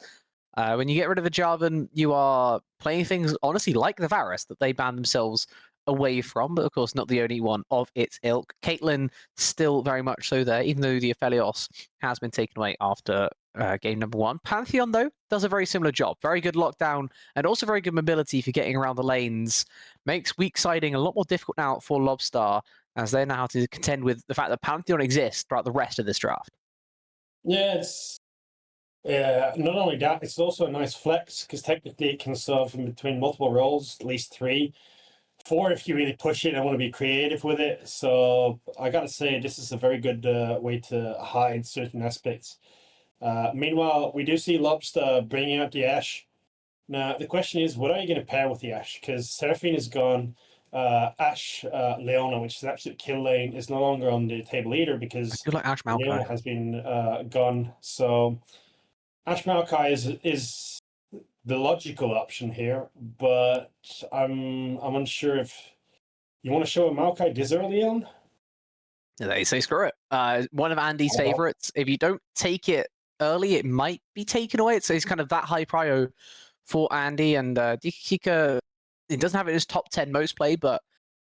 When you get rid of a Jarvan, you are playing things, honestly, like the Varus that they banned themselves away from, but of course not the only one of its ilk. Caitlyn still very much so there, even though the Aphelios has been taken away after game number 1. Pantheon, though, does a very similar job. Very good lockdown and also very good mobility for getting around the lanes. Makes weak siding a lot more difficult now for Lobstar, as they now have to contend with the fact that Pantheon exists throughout the rest of this draft. Yeah, it's not only that, it's also a nice flex because technically it can serve in between multiple roles, at least 3. 4 if you really push it and want to be creative with it. So I gotta say, this is a very good way to hide certain aspects. Meanwhile, we do see Lobster bringing out the Ashe. Now, the question is, what are you going to pair with the Ashe? Because Seraphine is gone. Ashe Leona, which is an absolute kill lane, is no longer on the table either I because feel like Ash Leona Maokai. has been gone. So Ashe Maokai is the logical option here, but I'm unsure if you want to show a Maokai this early on. They say screw it. One of Andy's Wow. favorites. If you don't take it early, it might be taken away. So it's kind of that high prio for Andy. And Dikika, it doesn't have it in his top 10 most play, but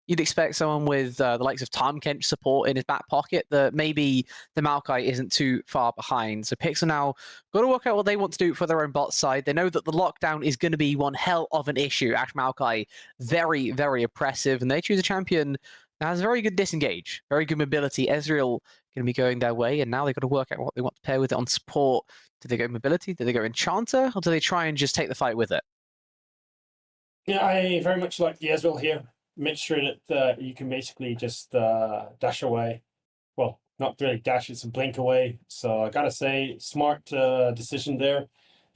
you'd expect someone with the likes of Tom Kent support in his back pocket that maybe the Maokai isn't too far behind. So Pixel now got to work out what they want to do for their own bot side. They know that the lockdown is going to be one hell of an issue. Ash Maokai, very, very oppressive, and they choose a champion that has very good disengage, very good mobility. Ezreal going to be going their way, and now they've got to work out what they want to pair with it on support. Do they go mobility? Do they go enchanter? Or do they try and just take the fight with it? Yeah, I very much like the Ezreal here. Make sure that you can basically just dash away. Well, not really dash, it's a blink away. So I gotta say, smart decision there.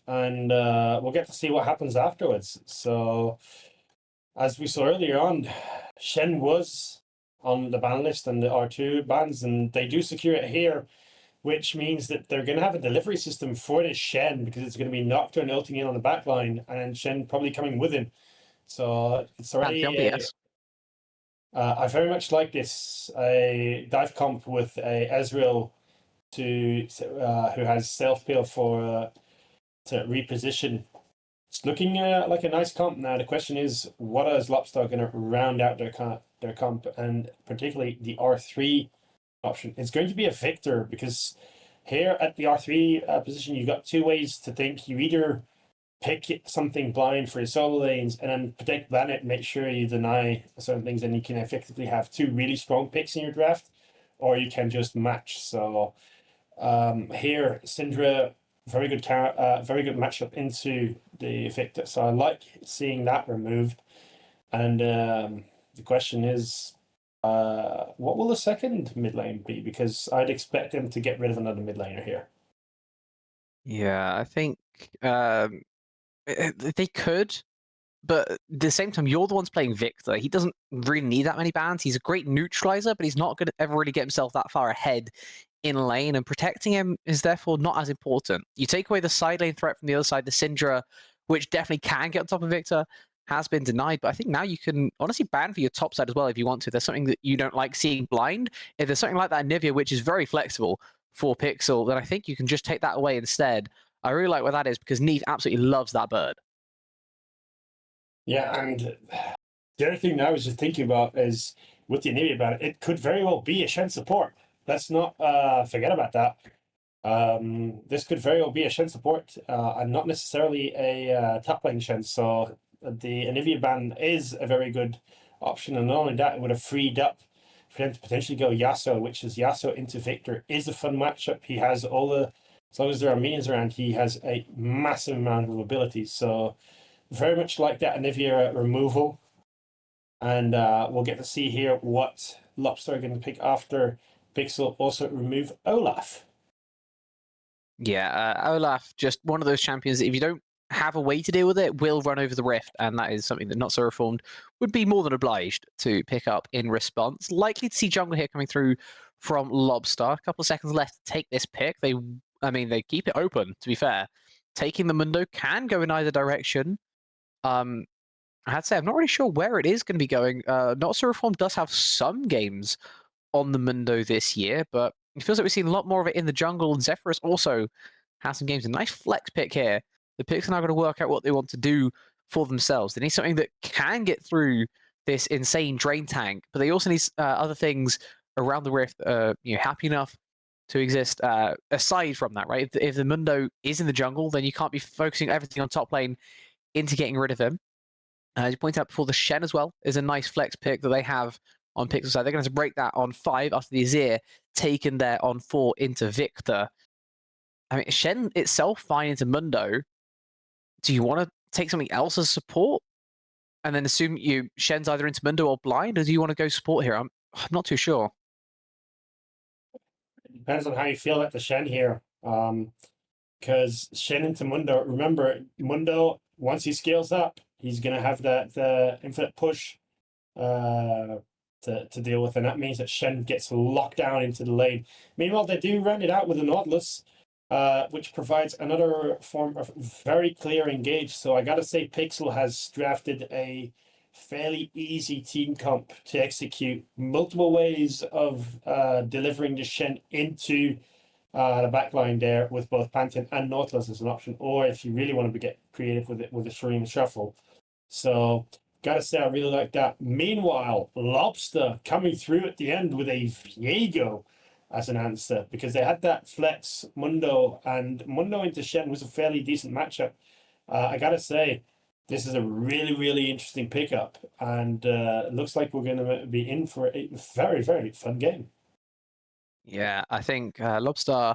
And we'll get to see what happens afterwards. So, as we saw earlier on, Shen was on the ban list and the R2 bans, and they do secure it here, which means that they're going to have a delivery system for this Shen because it's going to be Nocturne ulting in on the back line and Shen probably coming with him. So it's already. Pantheon BS. I very much like this a dive comp with a Ezreal to who has self peel for to reposition. It's looking like a nice comp now. The question is, what is Lobstar going to round out their comp, and particularly the R3 option? It's going to be a Victor because here at the R3 position, you've got 2 ways to think. You either pick something blind for your solo lanes and then protect planet, make sure you deny certain things, and you can effectively have 2 really strong picks in your draft, or you can just match. So here, Syndra, very good matchup into the Victor. So I like seeing that removed. And the question is, what will the second mid lane be? Because I'd expect them to get rid of another mid laner here. Yeah, I think they could, but at the same time, you're the ones playing Victor. He doesn't really need that many bans. He's a great neutralizer, but he's not going to ever really get himself that far ahead in lane, and protecting him is therefore not as important. You take away the side lane threat from the other side, the Syndra, which definitely can get on top of Victor, has been denied, but I think now you can honestly ban for your top side as well if you want to. If there's something that you don't like seeing blind, if there's something like that in Nivea, which is very flexible for Pixel, then I think you can just take that away instead. I really like what that is because Neith absolutely loves that bird. Yeah, and the other thing that I was just thinking about is with the Nivea ban, it could very well be a Shen support. Let's not forget about that. This could very well be a Shen support, and not necessarily a top lane Shen. So the Anivia ban is a very good option, and not only that, it would have freed up for him to potentially go Yasuo, which is Yasuo into Victor, is a fun matchup. He has all the, as long as there are minions around, he has a massive amount of abilities. So very much like that Anivia removal, and we'll get to see here what Lobster are going to pick after PXL also remove Olaf. Yeah, Olaf, just one of those champions that if you don't have a way to deal with it, will run over the rift, and that is something that Not So Reformed would be more than obliged to pick up in response. Likely to see jungle here coming through from Lobster. A couple of seconds left to take this pick. They keep it open, to be fair. Taking the Mundo can go in either direction. I had to say, I'm not really sure where it is going to be going. Not So Reformed does have some games on the Mundo this year, but it feels like we've seen a lot more of it in the jungle, and Zephyrus also has some games. A nice flex pick here. The picks are now going to work out what they want to do for themselves. They need something that can get through this insane drain tank, but they also need other things around the rift, happy enough to exist aside from that, right? If the Mundo is in the jungle, then you can't be focusing everything on top lane into getting rid of him. As you pointed out before, the Shen as well is a nice flex pick that they have on Pixel side. They're going to break that on 5 after the Azir taken there on 4 into Victor. I mean, Shen itself fine into Mundo. Do you want to take something else as support and then assume Shen's either into Mundo or blind, or do you want to go support here? I'm not too sure. Depends on how you feel about the Shen here. Because Shen into Mundo, remember, Mundo, once he scales up, he's going to have that infinite push to deal with, and that means that Shen gets locked down into the lane. Meanwhile, they do round it out with a Nautilus, which provides another form of very clear engage. So I gotta say, Pixel has drafted a fairly easy team comp to execute multiple ways of delivering the Shen into the backline there with both Pantheon and Nautilus as an option, or if you really want to get creative with it, with a Shreem Shuffle. So gotta say, I really like that. Meanwhile, Lobster coming through at the end with a Viego as an answer, because they had that flex Mundo, and Mundo into Shen was a fairly decent matchup. I gotta say, this is a really, really interesting pickup, and it looks like we're going to be in for a very, very fun game. Yeah, I think Lobster,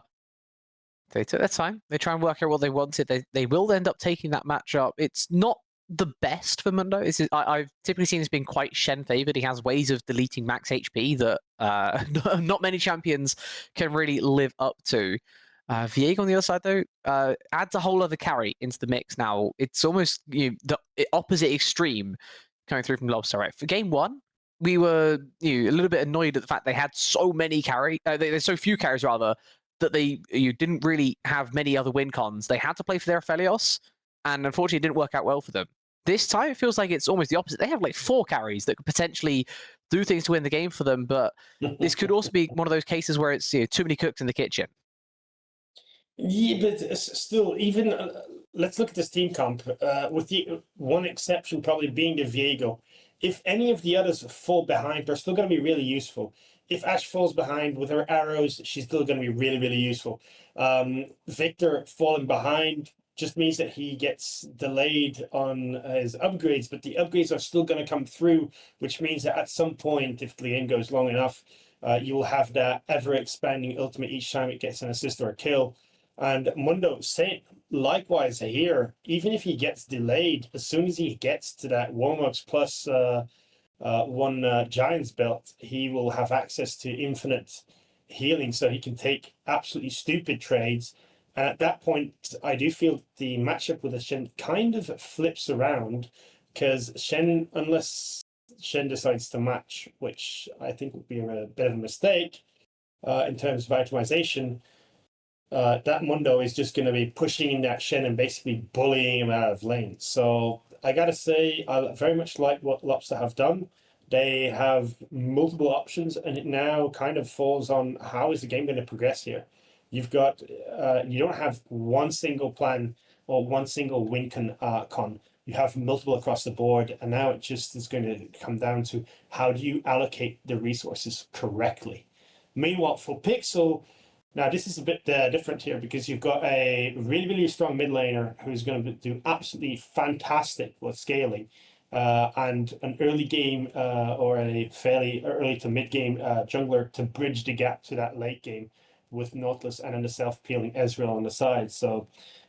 they took their time. They try and work out what they wanted. They will end up taking that matchup. It's not the best for Mundo. I've typically seen this being quite Shen favored. He has ways of deleting max HP that not many champions can really live up to. Viego on the other side, though, adds a whole other carry into the mix now. It's almost the opposite extreme coming through from Lobster, right? For game one, we were a little bit annoyed at the fact they had so many there's so few carries rather, that they didn't really have many other win cons. They had to play for their Aphelios, and unfortunately it didn't work out well for them. This time it feels like it's almost the opposite. They have like 4 carries that could potentially do things to win the game for them, but this could also be one of those cases where it's too many cooks in the kitchen. Yeah, but still, even let's look at this team comp, with the one exception probably being the Viego. If any of the others fall behind, they're still going to be really useful. If Ashe falls behind with her arrows, she's still going to be really, really useful. Victor falling behind just means that he gets delayed on his upgrades, but the upgrades are still going to come through, which means that at some point, if the game goes long enough, you will have that ever-expanding ultimate each time it gets an assist or a kill. And Mundo, same, likewise here, even if he gets delayed, as soon as he gets to that warm-ups plus one Giants belt, he will have access to infinite healing, so he can take absolutely stupid trades. And at that point, I do feel the matchup with the Shen kind of flips around, because Shen, unless Shen decides to match, which I think would be a bit of a mistake in terms of itemization, that Mundo is just going to be pushing in that Shen and basically bullying him out of lane. So I gotta say, I very much like what Lobster have done. They have multiple options, and it now kind of falls on how is the game going to progress here. You've got, you don't have one single plan or one single win con. You have multiple across the board, and now it just is going to come down to how do you allocate the resources correctly. Meanwhile, for Pixel, Now, this is a bit different here because you've got a really, really strong mid laner who's going to do absolutely fantastic with scaling, and an early game or a fairly early to mid game jungler to bridge the gap to that late game with Nautilus and then the self-peeling Ezreal on the side. So,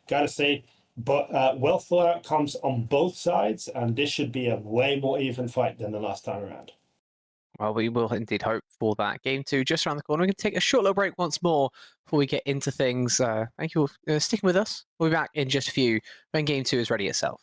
gotta say, but well thought out comes on both sides, and this should be a way more even fight than the last time around. Well, we will indeed hope for that. Game 2 just around the corner. We're going to take a short little break once more before we get into things. Thank you for sticking with us. We'll be back in just a few when Game 2 is ready itself.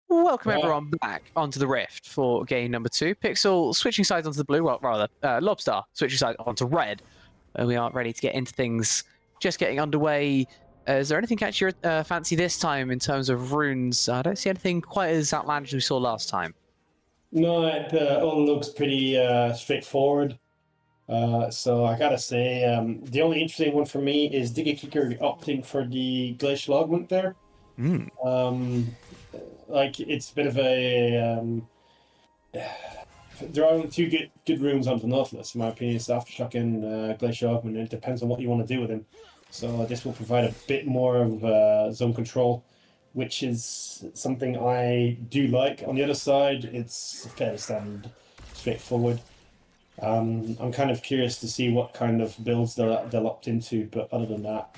Welcome Yeah. everyone back onto the Rift for game number 2. Pixel switching sides onto the blue, well, rather, Lobstar switching sides onto red. We are ready to get into things, just getting underway. Is there anything catch your fancy this time in terms of runes? I don't see anything quite as outlandish as we saw last time. No, it all looks pretty straightforward. So I gotta say, the only interesting one for me is Diggy Kicker opting for the Glacial Augment there. Like it's a bit of a there are only two good runes on the Nautilus, in my opinion. It's Aftershock and Glacial Augment, and it depends on what you want to do with him. So this will provide a bit more of zone control, which is something I do like. On the other side, it's fairly standard, straightforward. I'm kind of curious to see what kind of builds they'll opt into, but other than that,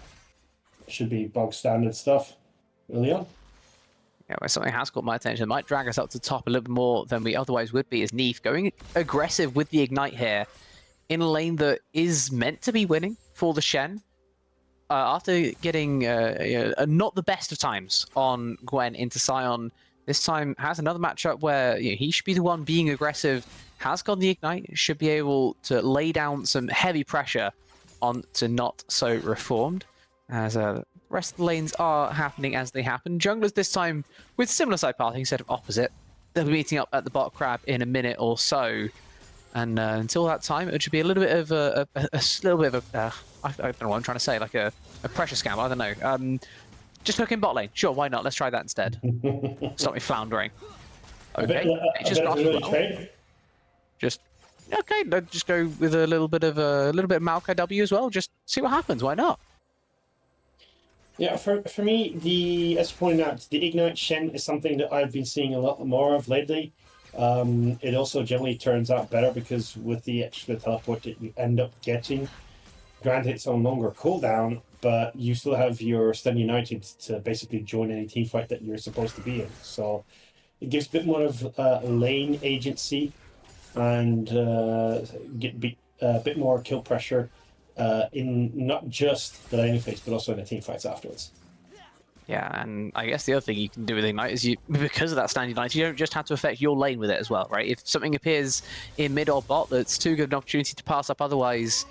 it should be bog standard stuff early on. Yeah, well, something has caught my attention. It might drag us up to the top a little bit more than we otherwise would be, is Neef going aggressive with the Ignite here in a lane that is meant to be winning for the Shen. After getting not the best of times on Gwen into Sion, this time has another matchup where he should be the one being aggressive, has got the Ignite, should be able to lay down some heavy pressure on to Not So Reformed, as the rest of the lanes are happening as they happen. Junglers this time with similar side pathing instead of opposite. They'll be meeting up at the bot crab in a minute or so. And until that time, it should be a little bit of a little bit of a, I don't know what I'm trying to say, like a pressure scam, I don't know. Just look in bot lane. Sure, why not? Let's try that instead. Stop me floundering. Okay, just okay. Just go with a little bit of Maokai W as well. Just see what happens. Why not? Yeah, for me, as you pointed out, the Ignite Shen is something that I've been seeing a lot more of lately. It also generally turns out better because with the extra teleport that you end up getting, granted it's on longer cooldown, but you still have your Stun United to basically join any team fight that you're supposed to be in. So it gives a bit more of lane agency and get a bit more kill pressure in not just the laning phase, but also in the team fights afterwards. Yeah, and I guess the other thing you can do with Ignite is because of that stand Ignite, you don't just have to affect your lane with it as well, right? If something appears in mid or bot that's too good an opportunity to pass up otherwise,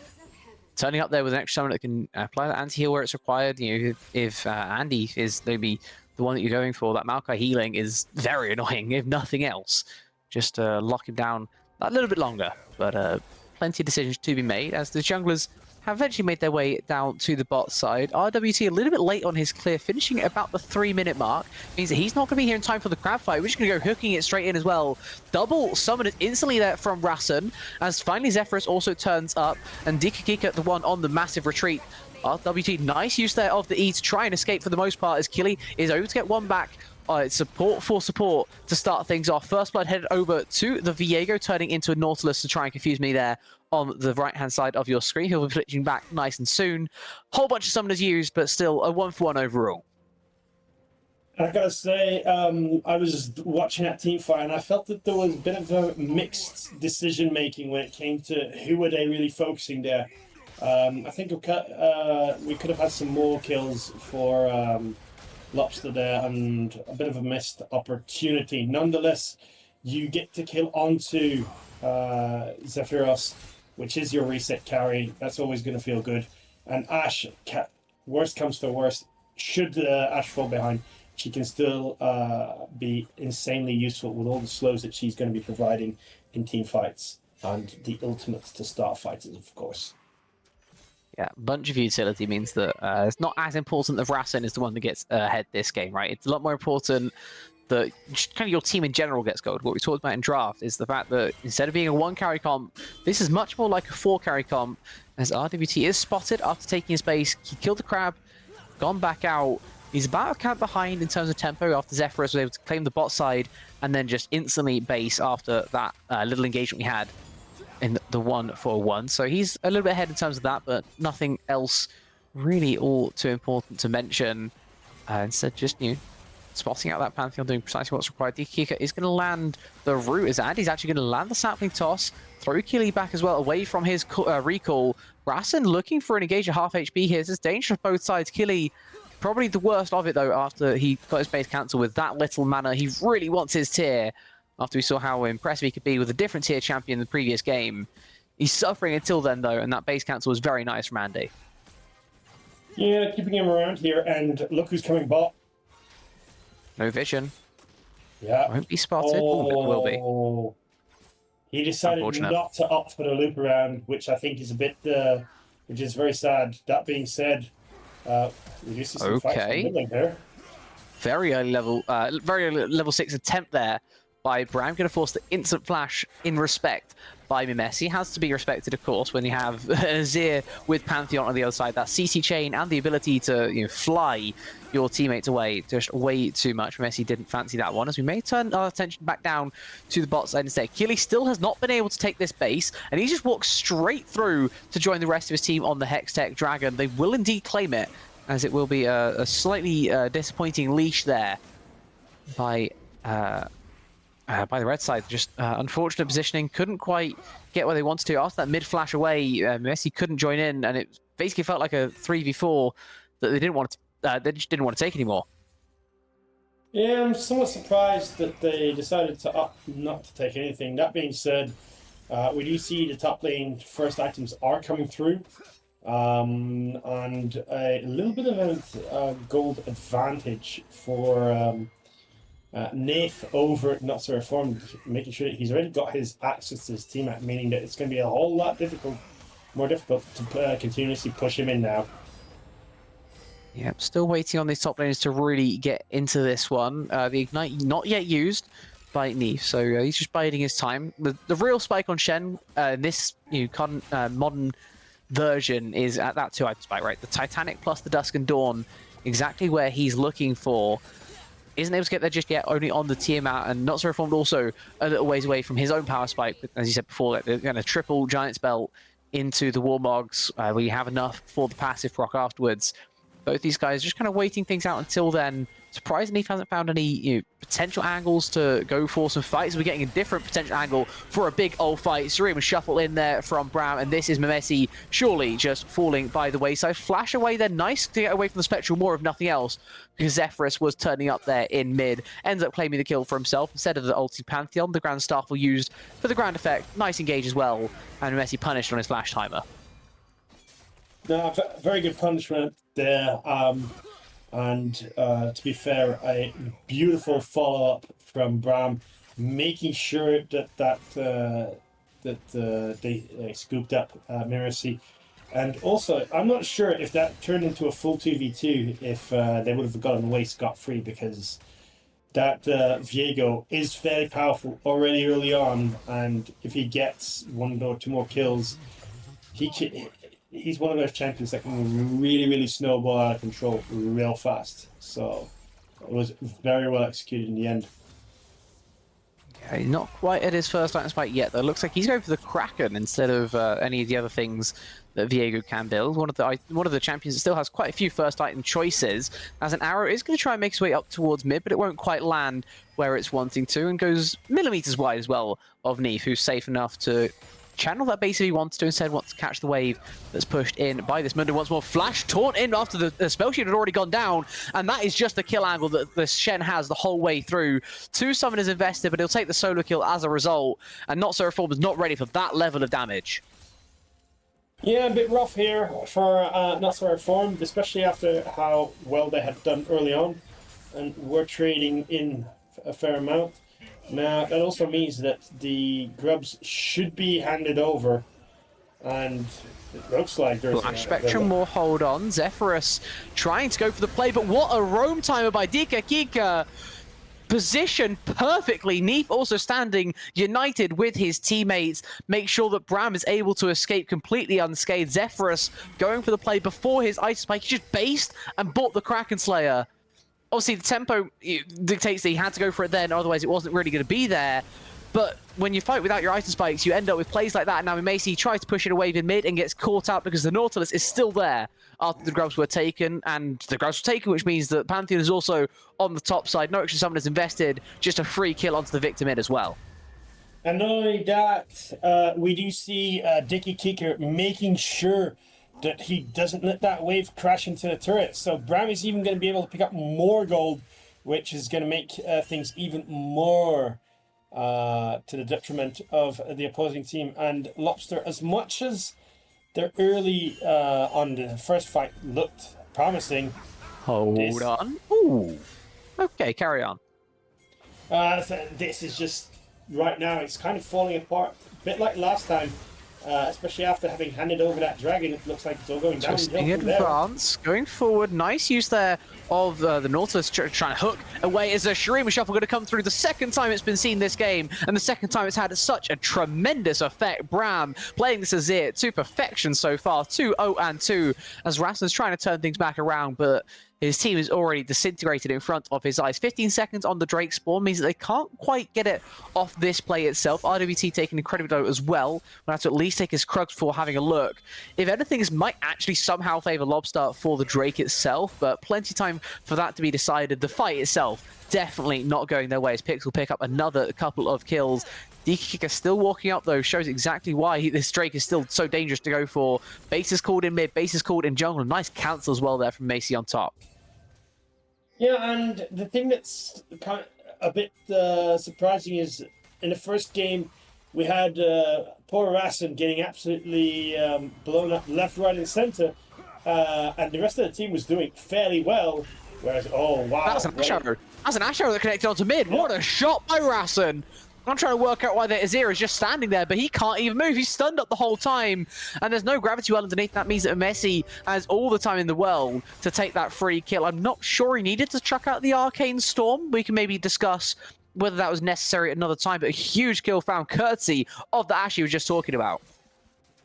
turning up there with an extra summon that can apply that anti-heal where it's required, if Andy is maybe the one that you're going for, that Maokai healing is very annoying, if nothing else. Just lock him down a little bit longer, but plenty of decisions to be made as the junglers have eventually made their way down to the bot side. RWT a little bit late on his clear, finishing at about the 3-minute mark. Means that he's not going to be here in time for the crab fight. We're just going to go hooking it straight in as well. Double summon it instantly there from Rasen, as finally Zephyrus also turns up, and Dikakika, the one on the massive retreat. RWT, nice use there of the E to try and escape for the most part, as Killy is able to get one back support for support to start things off. First blood headed over to the Viego, turning into a Nautilus to try and confuse me there on the right-hand side of your screen. He'll be glitching back nice and soon. Whole bunch of summoners used, but still a 1-for-1 overall. I gotta say, I was watching that team fight, and I felt that there was a bit of a mixed decision making when it came to who were they really focusing there. I think we could have had some more kills for Lobster there, and a bit of a missed opportunity. Nonetheless, you get to kill onto Zephyros, which is your reset carry. That's always going to feel good. And Ashe, worst comes to worst, should Ashe fall behind, she can still be insanely useful with all the slows that she's going to be providing in team fights and the ultimates to start fights, of course. Yeah, bunch of utility means that it's not as important that Rasen is the one that gets ahead this game, right? It's a lot more important that kind of your team in general gets gold. What we talked about in draft is the fact that instead of being a 1-carry comp, this is much more like a 4-carry comp, as RWT is spotted after taking his base. He killed the crab, gone back out. He's about a count behind in terms of tempo after Zephyrus was able to claim the bot side and then just instantly base after that little engagement we had in the 1-for-1. So he's a little bit ahead in terms of that, but nothing else really all too important to mention. Instead, just spotting out that Pantheon, doing precisely what's required. DKika is going to land the root as Andy's actually going to land the sapling toss, throw Killy back as well away from his recall. Rasen looking for an engage at half HP here. There's danger for both sides. Killy probably the worst of it though after he got his base cancelled with that little mana. He really wants his tier after we saw how impressive he could be with a different tier champion in the previous game. He's suffering until then though, and that base cancel was very nice from Andy. Yeah, keeping him around here, and look who's coming bot. No vision. Yeah. Won't be spotted. Oh, it will be. He decided not to opt for the loop around, which I think is a bit, which is very sad. That being said, we do see some fights in the middle here. Very early level 6 attempt there by Bram. Going to force the instant flash in respect by Mimesi. Has to be respected, of course, when you have Azir with Pantheon on the other side. That CC chain and the ability to fly your teammates away, just way too much. Mimesi didn't fancy that one, as we may turn our attention back down to the bot side instead. Killy still has not been able to take this base, and he just walks straight through to join the rest of his team on the Hextech Dragon. They will indeed claim it, as it will be a slightly disappointing leash there by the red side. Just unfortunate positioning, couldn't quite get where they wanted to. After that mid flash away, Messi couldn't join in, and it basically felt like a 3v4 that they didn't want to. They just didn't want to take anymore. Yeah, I'm somewhat surprised that they decided to opt not to take anything. That being said, we do see the top lane first items are coming through, and a little bit of a gold advantage for Nath over Not So Reformed, making sure that he's already got his access to his teammate, meaning that it's going to be a whole lot more difficult to continuously push him in now. Yep, still waiting on these top laners to really get into this one. The Ignite not yet used by Neef, so he's just biding his time. The real spike on Shen in this modern version is at that 2-item spike, right? The Titanic plus the Dusk and Dawn, exactly where he's looking for. Isn't able to get there just yet, only on the Tiamat, and Not So Reformed also a little ways away from his own power spike. As you said before, they're going to triple Giant's Belt into the Warmogs, where you have enough for the passive proc afterwards. Both these guys just kind of waiting things out until then. Surprisingly, he hasn't found any potential angles to go for some fights. We're getting a different potential angle for a big old fight. Sareem shuffle in there from Bram, and this is Mimesi surely just falling by the wayside. Flash away there, nice to get away from the Spectral more if nothing else, because Zephyrus was turning up there in mid. Ends up claiming the kill for himself instead of the ulti Pantheon. The Grand Starfall used for the Grand Effect. Nice engage as well, and Mimesi punished on his flash timer. No, very good punishment there. And to be fair, a beautiful follow-up from Bram, making sure that they scooped up Miracy. And also, I'm not sure if that turned into a full 2v2 if they would have gotten away scot-free, because that Viego is very powerful already early on, and if he gets 1 or 2 more kills, he's one of those champions that can really, really snowball out of control real fast. So it was very well executed in the end. Yeah, he's not quite at his first item spike yet, though. Looks like he's going for the Kraken instead of any of the other things that Viego can build. One of the champions that still has quite a few first item choices, as an arrow is going to try and make its way up towards mid, but it won't quite land where it's wanting to, and goes millimeters wide as well of Neef, who's safe enough to channel that base if he wants to, instead wants to catch the wave that's pushed in by this Mundo once more. Flash taunt in after the spell shield had already gone down, and that is just the kill angle that the Shen has the whole way through. 2 summoners invested, but he'll take the solo kill as a result, and Not So Reformed is not ready for that level of damage. Yeah, a bit rough here for Not So Reformed, especially after how well they had done early on, and were trading in a fair amount. Now, that also means that the grubs should be handed over, and it looks like there's... Flash Spectrum will hold on. Zephyrus trying to go for the play, but what a roam timer by Dika Kika. Positioned perfectly. Neef also standing united with his teammates. Make sure that Bram is able to escape completely unscathed. Zephyrus going for the play before his ice spike. He just based and bought the Kraken Slayer. Obviously, the tempo dictates that he had to go for it then, otherwise it wasn't really going to be there. But when you fight without your item spikes, you end up with plays like that. And now we may see he tries to push it away in mid and gets caught out because the Nautilus is still there after the grubs were taken. And the grubs were taken, which means that Pantheon is also on the top side. No extra summoners invested, just a free kill onto the victim mid as well. And not only that, we do see Dickie Kicker making sure that he doesn't let that wave crash into the turret. So Bram is even going to be able to pick up more gold, which is going to make things even more to the detriment of the opposing team. And Lobster, as much as their early on the first fight looked promising... Hold on. Ooh. Okay, carry on. This is just... Right now, it's kind of falling apart. A bit like last time. Especially after having handed over that dragon, it looks like it's all going down. In advance, going forward, nice use there of the Nautilus trying to hook away as a Shurima Shuffle going to come through the second time it's been seen this game, and the second time it's had such a tremendous effect. Bram playing this Azir to perfection so far, 2-0-2, as Rassen's trying to turn things back around, but his team is already disintegrated in front of his eyes. 15 seconds on the Drake spawn means that they can't quite get it off this play itself. RWT taking incredibly low as well. We'll have to at least take his Krugs before having a look. If anything, this might actually somehow favor Lobster for the Drake itself, but plenty of time for that to be decided. The fight itself definitely not going their way, as Pix will pick up another couple of kills. DK still walking up though, shows exactly why this Drake is still so dangerous to go for. Base is called in mid, base is called in jungle. Nice cancel as well there from Macy on top. Yeah, and the thing that's kind of a bit surprising is in the first game we had poor Rassen getting absolutely blown up left, right, and center, and the rest of the team was doing fairly well. Whereas, oh wow, that's an Ash arrow. That's an Ash arrow that connected onto mid. What a shot by Rassen! I'm trying to work out why the Azir is just standing there, but he can't even move. He's stunned up the whole time, and there's no gravity well underneath. That means that Messi has all the time in the world to take that free kill. I'm not sure he needed to chuck out the Arcane Storm. We can maybe discuss whether that was necessary at another time, but a huge kill found courtesy of the Ash he was just talking about.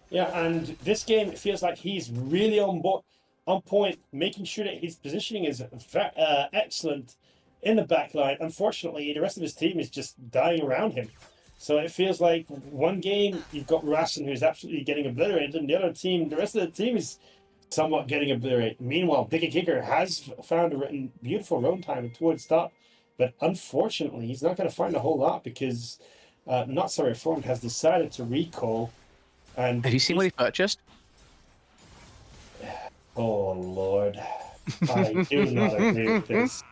Yeah, and this game, it feels like he's really on point, making sure that his positioning is excellent in the back line. Unfortunately, the rest of his team is just dying around him. So it feels like one game you've got Rassen, who's absolutely getting obliterated, and the other team, the rest of the team is somewhat getting obliterated. Meanwhile, Dickie Kicker has found a beautiful roam time towards top, but unfortunately, he's not going to find a whole lot because Not So Reformed has decided to recall. And have you seen what he purchased? Oh Lord, I do not agree with this.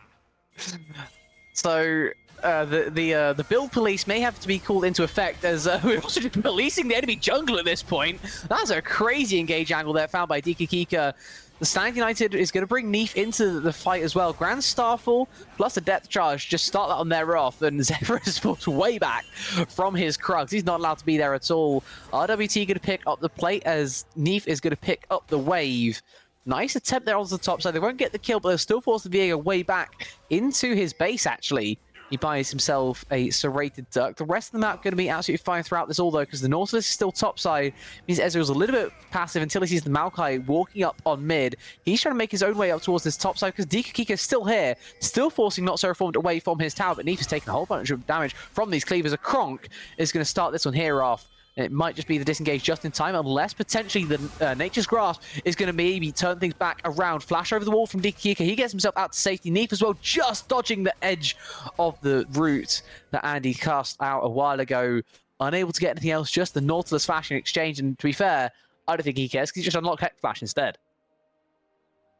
So the build police may have to be called into effect, as we're also just policing the enemy jungle at this point. That's a crazy engage angle there found by Dika Kika. The Stand United is going to bring Neef into the fight as well. Grand Starfall plus a depth charge, just start that on their off, and Zephyrus falls way back from his Krugs. He's not allowed to be there at all. RWT going to pick up the plate as Neef is going to pick up the wave. Nice attempt there on the top side. They won't get the kill, but they'll still force the Viego way back into his base, actually. He buys himself a serrated duck. The rest of the map going to be absolutely fine throughout this all, though, because the Nautilus is still topside. Means Ezreal's a little bit passive until he sees the Maokai walking up on mid. He's trying to make his own way up towards this topside because DKika is still here, still forcing Not So Reformed away from his tower, but Neef is taking a whole bunch of damage from these cleavers. A Kronk is going to start this one here off. And it might just be the disengage just in time, unless potentially the Nature's Grasp is going to maybe turn things back around. Flash over the wall from DKika. He gets himself out to safety. Neef as well, just dodging the edge of the route that Andy cast out a while ago. Unable to get anything else, just the Nautilus Flash in exchange. And to be fair, I don't think he cares, because he just unlocked Hex Flash instead.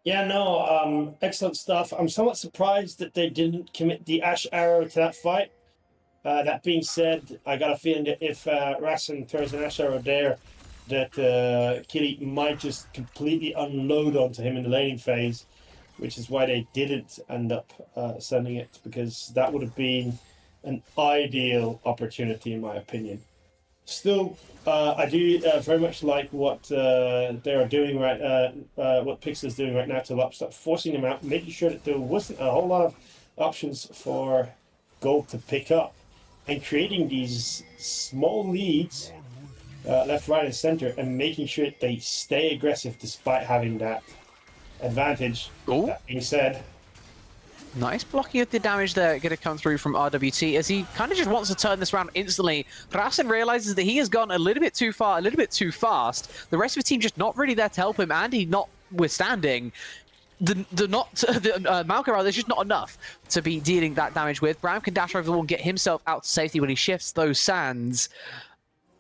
Yeah, no, excellent stuff. I'm somewhat surprised that they didn't commit the Ash Arrow to that fight. That being said, I got a feeling that if Rassen throws an Ash Arrow there, that Killy might just completely unload onto him in the laning phase, which is why they didn't end up sending it, because that would have been an ideal opportunity, in my opinion. Still, I do very much like what they are doing what PXL is doing right now to Lobster, forcing them out, making sure that there wasn't a whole lot of options for gold to pick up, and creating these small leads left, right, and center, and making sure that they stay aggressive despite having that advantage. Ooh. That being said, nice blocking of the damage there going to come through from RWT as he kind of just wants to turn this around instantly. Rassen realizes that he has gone a little bit too far, a little bit too fast. The rest of the team just not really there to help him, and he notwithstanding. The Maokai rather, there's just not enough to be dealing that damage with. Bram can dash over the wall and get himself out to safety when he shifts those sands.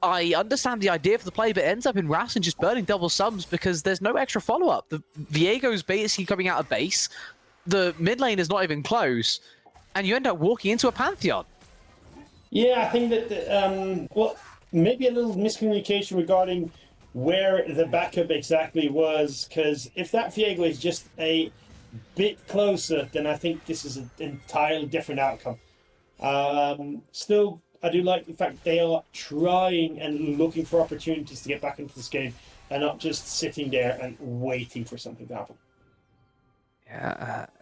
I understand the idea for the play, but it ends up in Rassen just burning double sums because there's no extra follow-up. The Viego's basically coming out of base. The mid lane is not even close, and you end up walking into a Pantheon. yeah, I think that well, maybe a little miscommunication regarding where the backup exactly was, because if that Viego is just a bit closer, then I think this is an entirely different outcome. Still, I do like the fact they are trying and looking for opportunities to get back into this game and not just sitting there and waiting for something to happen.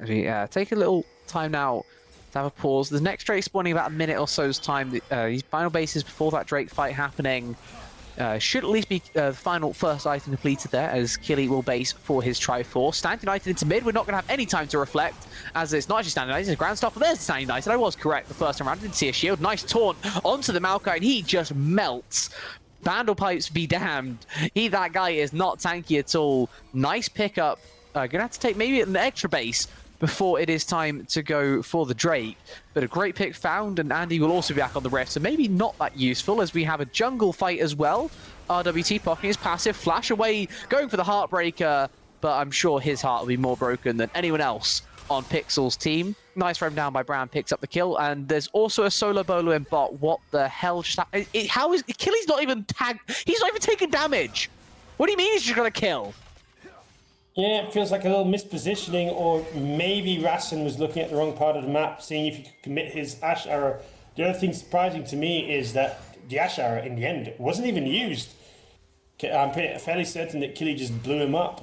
Yeah, take a little time now to have a pause. The next Drake spawning about a minute or so's time. These final bases before that Drake fight happening. Should at least be the final first item completed there, as Killy will base for his Triforce. Stand United into mid. We're not going to have any time to reflect, as it's not actually Stand United, it's a Grand Stop. There's Stand United. I was correct the first time around. Didn't see a shield. Nice taunt onto the Maokai, and he just melts. Vandal Pipes be damned. That guy is not tanky at all. Nice pickup. Gonna have to take maybe an extra base before it is time to go for the Drake. But a great pick found, and Andy will also be back on the Rift, so maybe not that useful, as we have a jungle fight as well. RWT pocketing his passive, flash away, going for the Heartbreaker, but I'm sure his heart will be more broken than anyone else on Pixel's team. Nice frame down by Brown, picks up the kill, and there's also a solo bolo in bot. What the hell just happened? How is Achilles not even tagged? He's not even taking damage! What do you mean he's just gonna kill? Yeah, it feels like a little mispositioning, or maybe Rassen was looking at the wrong part of the map, seeing if he could commit his Ash Arrow. The other thing surprising to me is that the Ash Arrow, in the end, wasn't even used. I'm fairly certain that Killy just blew him up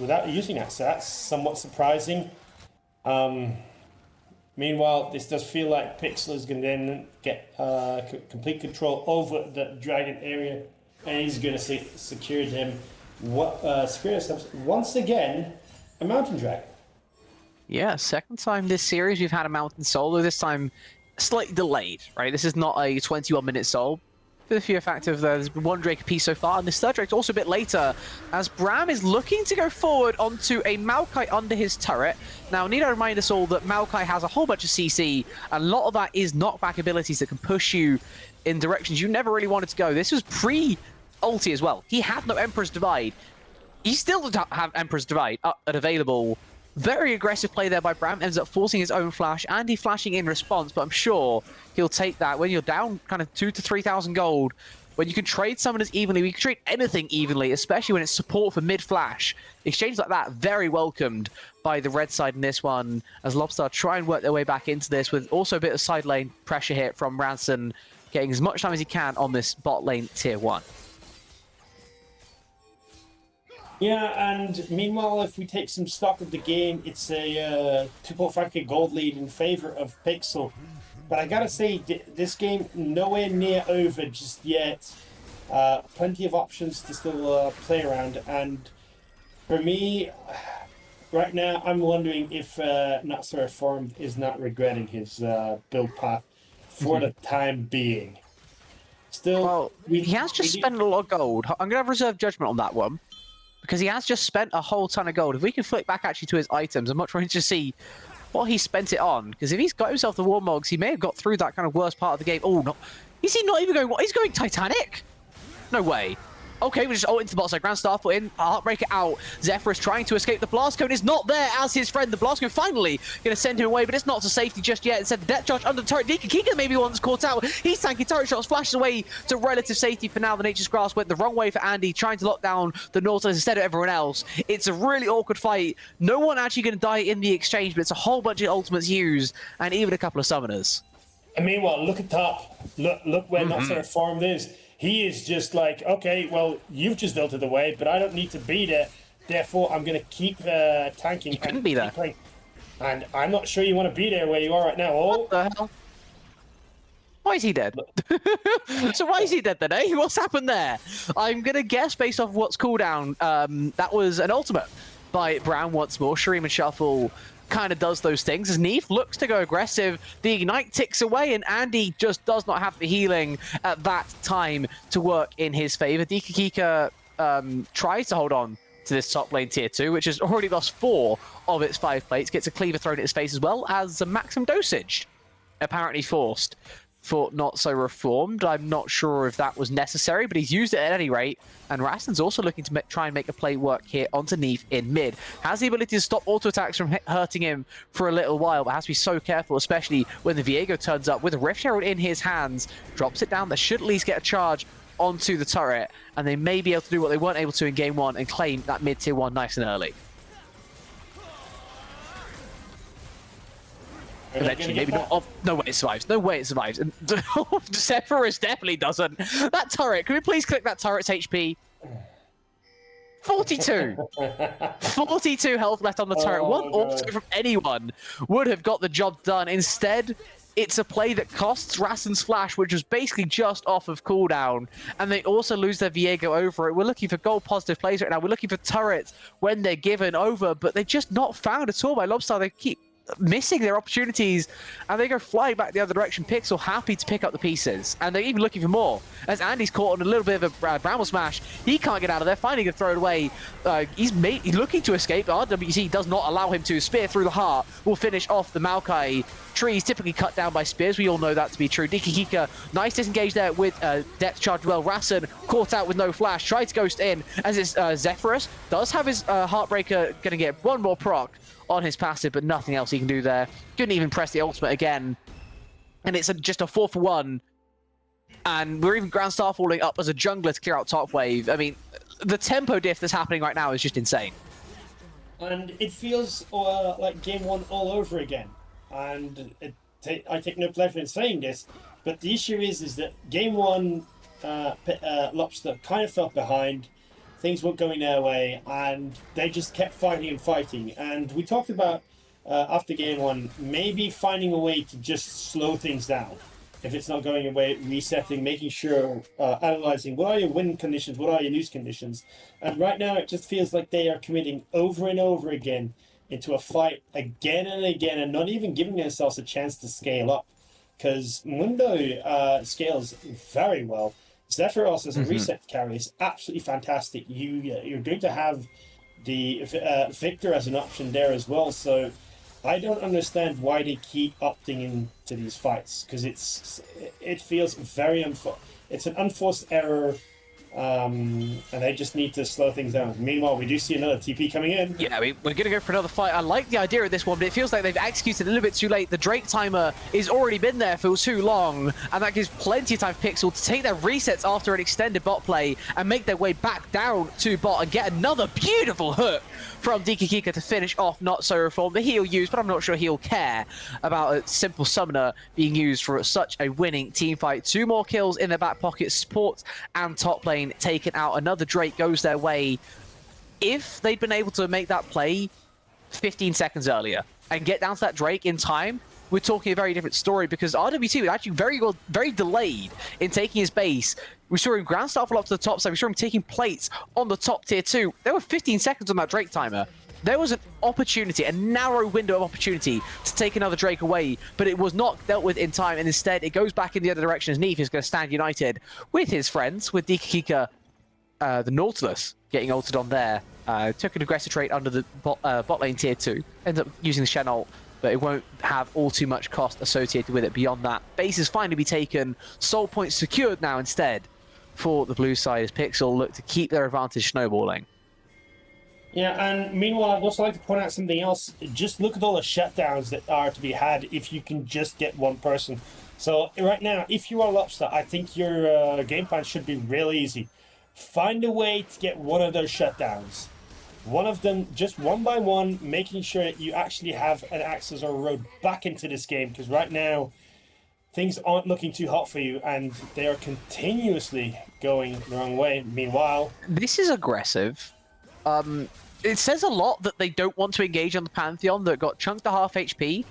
without using that, so that's somewhat surprising. Meanwhile, this does feel like Pixel is going to then get complete control over the dragon area, and he's going to secure them. Secure ourselves once again a mountain dragon. Yeah, second time this series we've had a mountain solo. This time slightly delayed, right? This is not a 21-minute solo. For the fear fact of there's been one Drake apiece so far, and this third Drake's also a bit later, as Bram is looking to go forward onto a Maokai under his turret. Now, need I remind us all that Maokai has a whole bunch of CC, and a lot of that is knockback abilities that can push you in directions you never really wanted to go. This was pre-ulti as well. He had no Emperor's Divide. He still doesn't have Emperor's Divide available. Very aggressive play there by Bram, ends up forcing his own flash, and he flashing in response, but I'm sure he'll take that when you're down kind of 2,000 to 3,000 gold, when you can trade summoners evenly, you can trade anything evenly, especially when it's support for mid-flash. Exchanges like that, very welcomed by the red side in this one, as Lobstar try and work their way back into this, with also a bit of side lane pressure here from Ranson, getting as much time as he can on this bot lane tier 1. Yeah, and meanwhile, if we take some stock of the game, it's a 2.5k gold lead in favor of Pixel. But I gotta say, this game nowhere near over just yet. Plenty of options to still play around, and for me, right now, I'm wondering if Not So Reformed is not regretting his build path for the time being. Still, Well, he has just spent a lot of gold. I'm going to have reserved judgment on that one, because he has just spent a whole ton of gold. If we can flick back actually to his items, I'm much more interested to see what he spent it on. Because if he's got himself the Warmogs, he may have got through that kind of worst part of the game. Oh, no. Is he not even going... What? He's going Titanic? No way. Okay, we just ult into the bot side. Grand Starfall in, Heartbreaker out. Zephyrus trying to escape. The Blast Cone is not there as his friend. The Blast Cone finally going to send him away, but it's not to safety just yet. Instead, the Death Charge under the turret. Kika maybe one's caught out. He's tanking turret shots, flashes away to relative safety for now. The Nature's Grasp went the wrong way for Andy, trying to lock down the Nautilus instead of everyone else. It's a really awkward fight. No one actually going to die in the exchange, but it's a whole bunch of ultimates used, and even a couple of summoners. And meanwhile, look at top. Look where Not So Reformed is. He is just like, okay, well, you've just ulted away, but I don't need to be there. Therefore, I'm going to keep tanking. You couldn't be there. And I'm not sure you want to be there where you are right now. Oh, What the hell? Why is he dead? So why is he dead then, eh? What's happened there? I'm going to guess based off what's cooldown. That was an ultimate by Brown once more. Shreem and Shuffle kind of does those things as Neef looks to go aggressive. The Ignite ticks away and Andy just does not have the healing at that time to work in his favor. Kika tries to hold on to this top lane tier 2, which has already lost 4 of its 5 plates. Gets a cleaver thrown at his face as well as a maximum dosage apparently forced for Not So Reformed. I'm not sure if that was necessary, but he's used it at any rate. And Raston's also looking to try and make a play work here onto Neef in mid. Has the ability to stop auto attacks from hurting him for a little while, but has to be so careful, especially when the Viego turns up with a Rift Herald in his hands. Drops it down. That should at least get a charge onto the turret, and they may be able to do what they weren't able to in game 1 and claim that mid tier 1 nice and early. Eventually, maybe not. Oh, no way it survives. No way it survives. And Zephyrus definitely doesn't. That turret, can we please click that turret's HP? 42. 42 health left on the turret. One auto from anyone would have got the job done. Instead, it's a play that costs Raston's flash, which was basically just off of cooldown. And they also lose their Viego over it. We're looking for gold positive plays right now. We're looking for turrets when they're given over, but they're just not found at all by Lobster. They keep missing their opportunities and they go flying back the other direction. Pixel happy to pick up the pieces and they're even looking for more as Andy's caught on a little bit of a bramble smash. He can't get out of there, finding a throw it away. He's looking to escape. RWC does not allow him to. Spear through the heart will finish off the Maokai. Trees typically cut down by spears, we all know that to be true. Kika, nice disengage there with depth charge. Well, Rassen caught out with no flash, tried to ghost in as it's Zephyrus does have his Heartbreaker, gonna get one more proc on his passive, but nothing else he can do there. Couldn't even press the ultimate again. And it's just a 4-for-1. And we're even Grand Starfalling up as a jungler to clear out top wave. I mean, the tempo diff that's happening right now is just insane. And it feels like game 1 all over again. And I take no pleasure in saying this, but the issue is that game 1, Lobster kind of fell behind. Things weren't going their way, and they just kept fighting and fighting. And we talked about, after game 1, maybe finding a way to just slow things down. If it's not going away, resetting, making sure, analyzing what are your win conditions, what are your lose conditions. And right now it just feels like they are committing over and over again into a fight again and again, and not even giving themselves a chance to scale up. Because Mundo scales very well. Zephyros as a reset carry is absolutely fantastic. You're going to have the Victor as an option there as well. So I don't understand why they keep opting into these fights, because it feels very it's an unforced error. And they just need to slow things down. Meanwhile, we do see another TP coming in. Yeah, we're going to go for another fight. I like the idea of this one, but it feels like they've executed a little bit too late. The Drake timer has already been there for too long, and that gives plenty of time for Pixel to take their resets after an extended bot play and make their way back down to bot and get another beautiful hook from Kika to finish off Not So Reformed. The heal used, but I'm not sure he'll care about a simple summoner being used for such a winning team fight. 2 more kills in their back pocket, support and top lane taken out. Another Drake goes their way. if they'd been able to make that play 15 seconds earlier and get down to that Drake in time, we're talking a very different story, because RWT was actually very delayed in taking his base. We saw him ground shuffle up to the top side. We saw him taking plates on the top tier 2. There were 15 seconds on that Drake timer. There was an opportunity, a narrow window of opportunity to take another Drake away, but it was not dealt with in time, and instead it goes back in the other direction as Neef is going to stand united with his friends, with Dikakika, the Nautilus, getting ulted on there. Took an aggressive trade under the bot lane tier 2. Ends up using the Shen ult, but it won't have all too much cost associated with it beyond that. Base is finally be taken. Soul points secured now instead for the blue side as Pixel look to keep their advantage snowballing. Yeah, and meanwhile, I'd also like to point out something else. Just look at all the shutdowns that are to be had if you can just get one person. So right now, if you are Lobster, I think your game plan should be real easy. Find a way to get one of those shutdowns. One of them, just one by one, making sure that you actually have an access or a road back into this game, because right now, things aren't looking too hot for you, and they are continuously going the wrong way. Meanwhile... This is aggressive. It says a lot that they don't want to engage on the Pantheon that got chunked to half HP.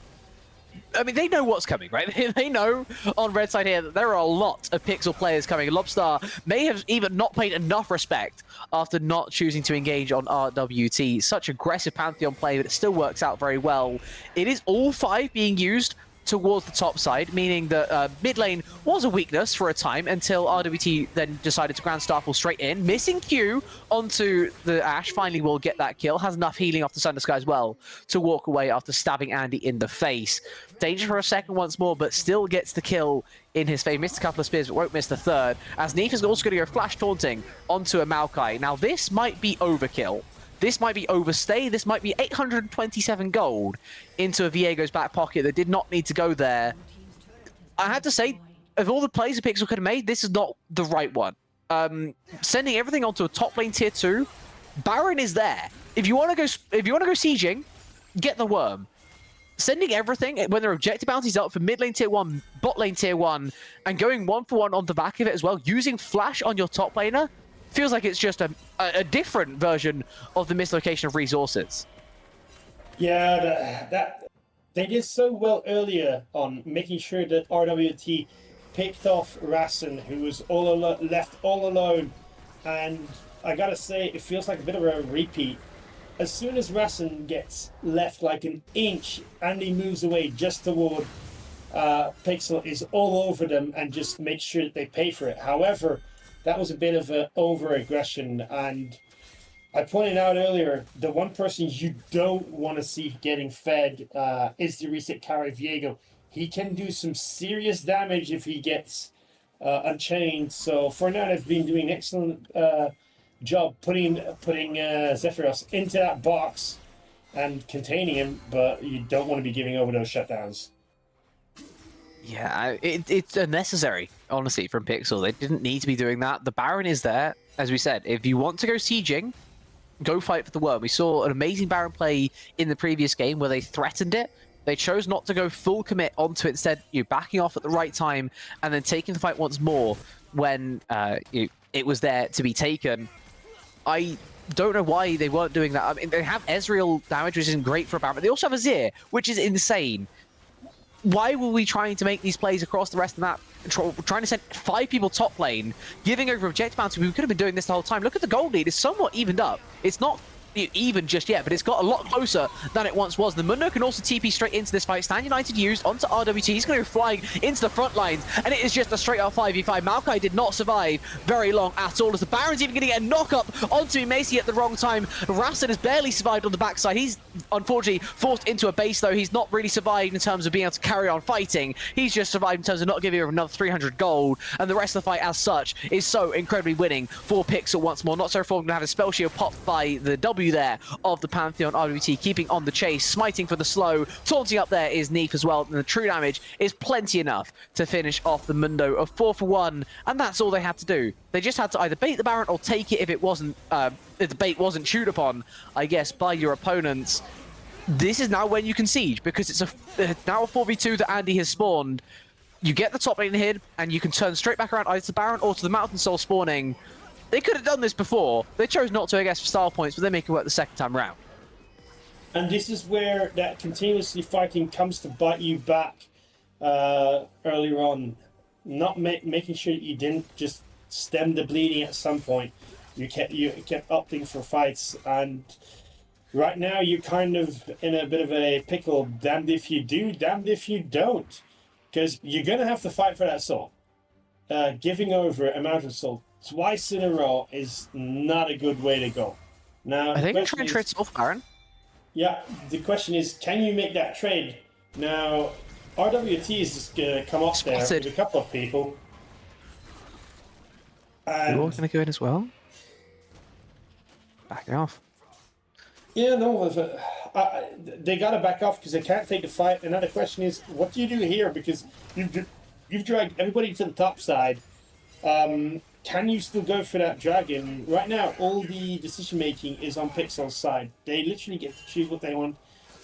I mean, they know what's coming, right? They know on red side here that there are a lot of Pixel players coming. Lobstar may have even not paid enough respect after not choosing to engage on RWT. Such aggressive Pantheon play, but it still works out very well. It is all 5 being used towards the top side, meaning that mid lane was a weakness for a time until RWT then decided to Grand Starfall straight in. Missing Q onto the Ashe, finally will get that kill. Has enough healing off the Thunder Sky as well to walk away after stabbing Andy in the face. Danger for a second once more, but still gets the kill in his favor. Missed a couple of spears, but won't miss the third. As Neef is also going to go flash taunting onto a Maokai. Now this might be overkill. This might be overstay. This might be 827 gold into a Viego's back pocket that did not need to go there. I have to say, of all the plays that Pixel could have made, this is not the right one. Sending everything onto a top lane tier 2, Baron is there. If you want to go sieging, get the worm. Sending everything when their objective bounties up for mid lane tier 1, bot lane tier 1, and going 1-for-1 on the back of it as well, using flash on your top laner, feels like it's just a different version of the mislocation of resources. Yeah, that they did so well earlier on making sure that RWT picked off Rassen, who was left all alone. And I gotta say, it feels like a bit of a repeat. As soon as Rassen gets left like an inch, Andy moves away just toward Pixel, is all over them and just makes sure that they pay for it. However, that was a bit of an over-aggression, and I pointed out earlier, the one person you don't want to see getting fed is the reset carry Viego. He can do some serious damage if he gets unchained, so for now they've been doing an excellent job putting Zephyros into that box and containing him, but you don't want to be giving over those shutdowns. Yeah, it's unnecessary, honestly, from Pixel. They didn't need to be doing that. The Baron is there, as we said. If you want to go sieging, go fight for the worm. We saw an amazing Baron play in the previous game where they threatened it. They chose not to go full commit onto it. Instead, you're backing off at the right time and then taking the fight once more when it was there to be taken. I don't know why they weren't doing that. I mean, they have Ezreal damage, which isn't great for a Baron, but they also have Azir, which is insane. Why were we trying to make these plays across the rest of the map, trying to send 5 people top lane, giving over objective bounty? We could have been doing this the whole time. Look at the gold lead. It's somewhat evened up. It's not even just yet, but it's got a lot closer than it once was. The Mundo can also TP straight into this fight. Stand United used onto RWT. He's going to go flying into the front lines, and it is just a straight up 5v5. Maokai did not survive very long at all, as the Baron's even going to get a knock up onto Imasi at the wrong time. Rassen has barely survived on the backside. He's unfortunately forced into a base, though. He's not really survived in terms of being able to carry on fighting. He's just survived in terms of not giving her another 300 gold, and the rest of the fight as such is so incredibly winning for Pixel once more. Not so far going to have a spell shield popped by the W there of the Pantheon. RWT keeping on the chase, smiting for the slow, taunting up there is Neef as well, and the true damage is plenty enough to finish off the Mundo of 4-for-1, and that's all they had to do. They just had to either bait the Baron or take it if it wasn't, if the bait wasn't chewed upon, I guess, by your opponents. This is now when you can siege, because it's now a 4v2 that Andy has spawned. You get the top lane hid, and you can turn straight back around either to the Baron or to the Mountain Soul spawning. They could have done this before. They chose not to, I guess, for style points, but they make it work the second time round. And this is where that continuously fighting comes to bite you back earlier on. Not making sure you didn't just stem the bleeding at some point. You kept opting for fights, and right now you're kind of in a bit of a pickle. Damned if you do, damned if you don't, because you're gonna have to fight for that soul. Giving over amount of soul twice in a row is not a good way to go. Now, I think they're trying to trade soul, Aaron. Yeah, the question is, can you make that trade? Now, RWT is just gonna come up there with a couple of people. And You're gonna go in as well? Backing off. yeah, no, they gotta back off because they can't take the fight. Another question is, what do you do here? Because you've dragged everybody to the top side. Can you still go for that dragon? Right now, all the decision making is on PXL's side. They literally get to choose what they want.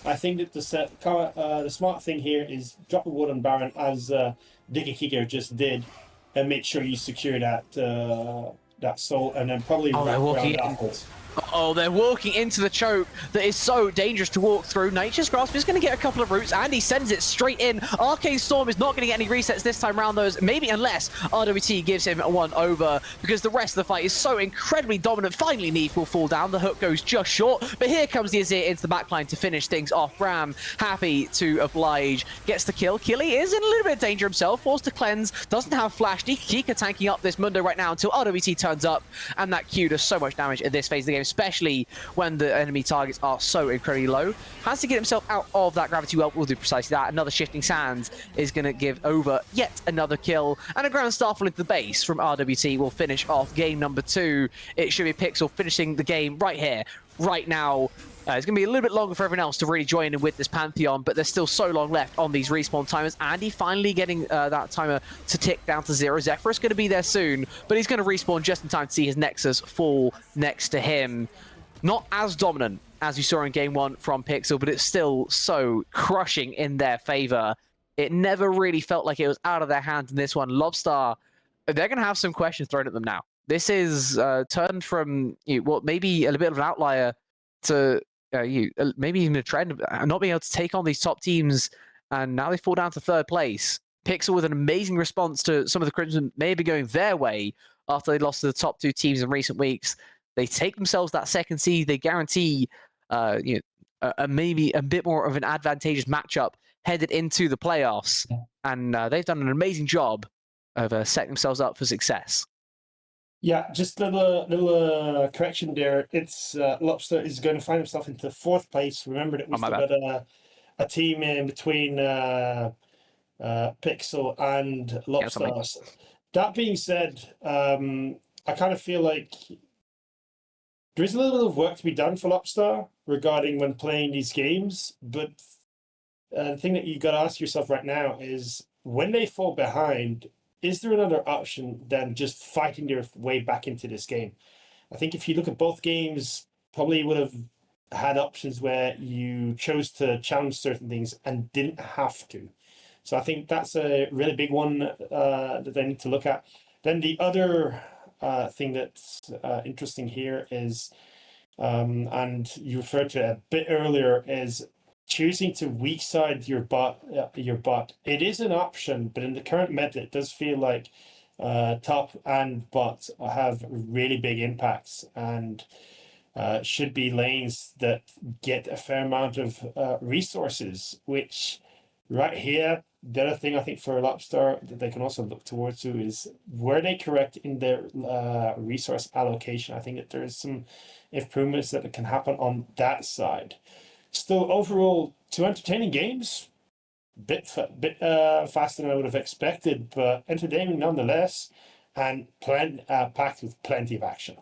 I think that the smart thing here is drop a ward on Baron as Diggy Kicker just did, and make sure you secure that soul, and then probably wrap around apples. Oh, they're walking into the choke that is so dangerous to walk through. Nature's Grasp is going to get a couple of roots, and he sends it straight in. Arcane Storm is not going to get any resets this time around, those maybe unless RWT gives him one over, because the rest of the fight is so incredibly dominant. Finally, Neef will fall down. The hook goes just short, but here comes the Azir into the backline to finish things off. Bram, happy to oblige, gets the kill. Killy is in a little bit of danger himself, forced to cleanse, doesn't have flash. Kika tanking up this Mundo right now until RWT turns up, and that Q does so much damage at this phase of the game, especially when the enemy targets are so incredibly low. Has to get himself out of that gravity well. We'll do precisely that. Another Shifting Sands is going to give over yet another kill, and a Ground Starfall into the base from RWT will finish off game number 2. It should be Pixel finishing the game right here, right now. It's going to be a little bit longer for everyone else to really join in with this Pantheon, but there's still so long left on these respawn timers. Andy finally getting that timer to tick down to 0. Zephyrus going to be there soon, but he's going to respawn just in time to see his Nexus fall next to him. Not as dominant as you saw in game 1 from Pixel, but it's still so crushing in their favor. It never really felt like it was out of their hands in this one. Lobstar, they're going to have some questions thrown at them now. This is turned from what maybe a little bit of an outlier to maybe even a trend of not being able to take on these top teams, and now they fall down to 3rd place. Pixel with an amazing response to some of the Crimson maybe going their way after they lost to the top 2 teams in recent weeks. They take themselves that 2nd seed. They guarantee maybe a bit more of an advantageous matchup headed into the playoffs, and they've done an amazing job of setting themselves up for success. Yeah, just a little correction there. It's Lobster is going to find himself into 4th place. Remember that we still got a team in between Pixel and Lobster. Yeah, that being said, I kind of feel like there is a little bit of work to be done for Lobster regarding when playing these games, but the thing that you got to ask yourself right now is, when they fall behind, is there another option than just fighting their way back into this game? I think if you look at both games, probably would have had options where you chose to challenge certain things and didn't have to. So I think that's a really big one that they need to look at. Then the other thing that's interesting here is, and you referred to it a bit earlier, is choosing to weak side your bot. It is an option, but in the current meta, it does feel like top and bot have really big impacts, and should be lanes that get a fair amount of resources, which right here, the other thing I think for Lobster that they can also look towards to is, were they correct in their resource allocation? I think that there is some improvements that can happen on that side. Still, overall, 2 entertaining games, bit faster than I would have expected, but entertaining nonetheless, and packed with plenty of action.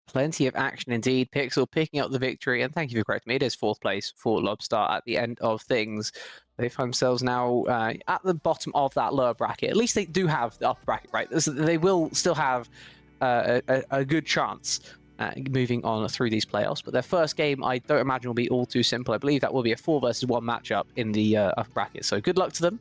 Plenty of action indeed. Pixel picking up the victory, and thank you for correcting me. It is 4th place for Lobstar at the end of things. They find themselves now at the bottom of that lower bracket. At least they do have the upper bracket, right? They will still have a good chance moving on through these playoffs. But their first game, I don't imagine, will be all too simple. I believe that will be a 4 versus 1 matchup in the upper bracket. So good luck to them.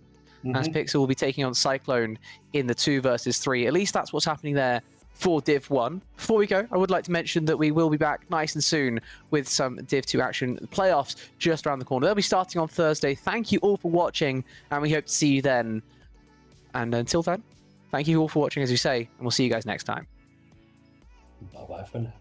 As Pixel will be taking on Cyclone in the 2 versus 3. At least that's what's happening there for Div 1. Before we go, I would like to mention that we will be back nice and soon with some Div 2 action. The playoffs just around the corner. They'll be starting on Thursday. Thank you all for watching, and we hope to see you then. And until then, thank you all for watching, as we say, and we'll see you guys next time. Bye-bye for now.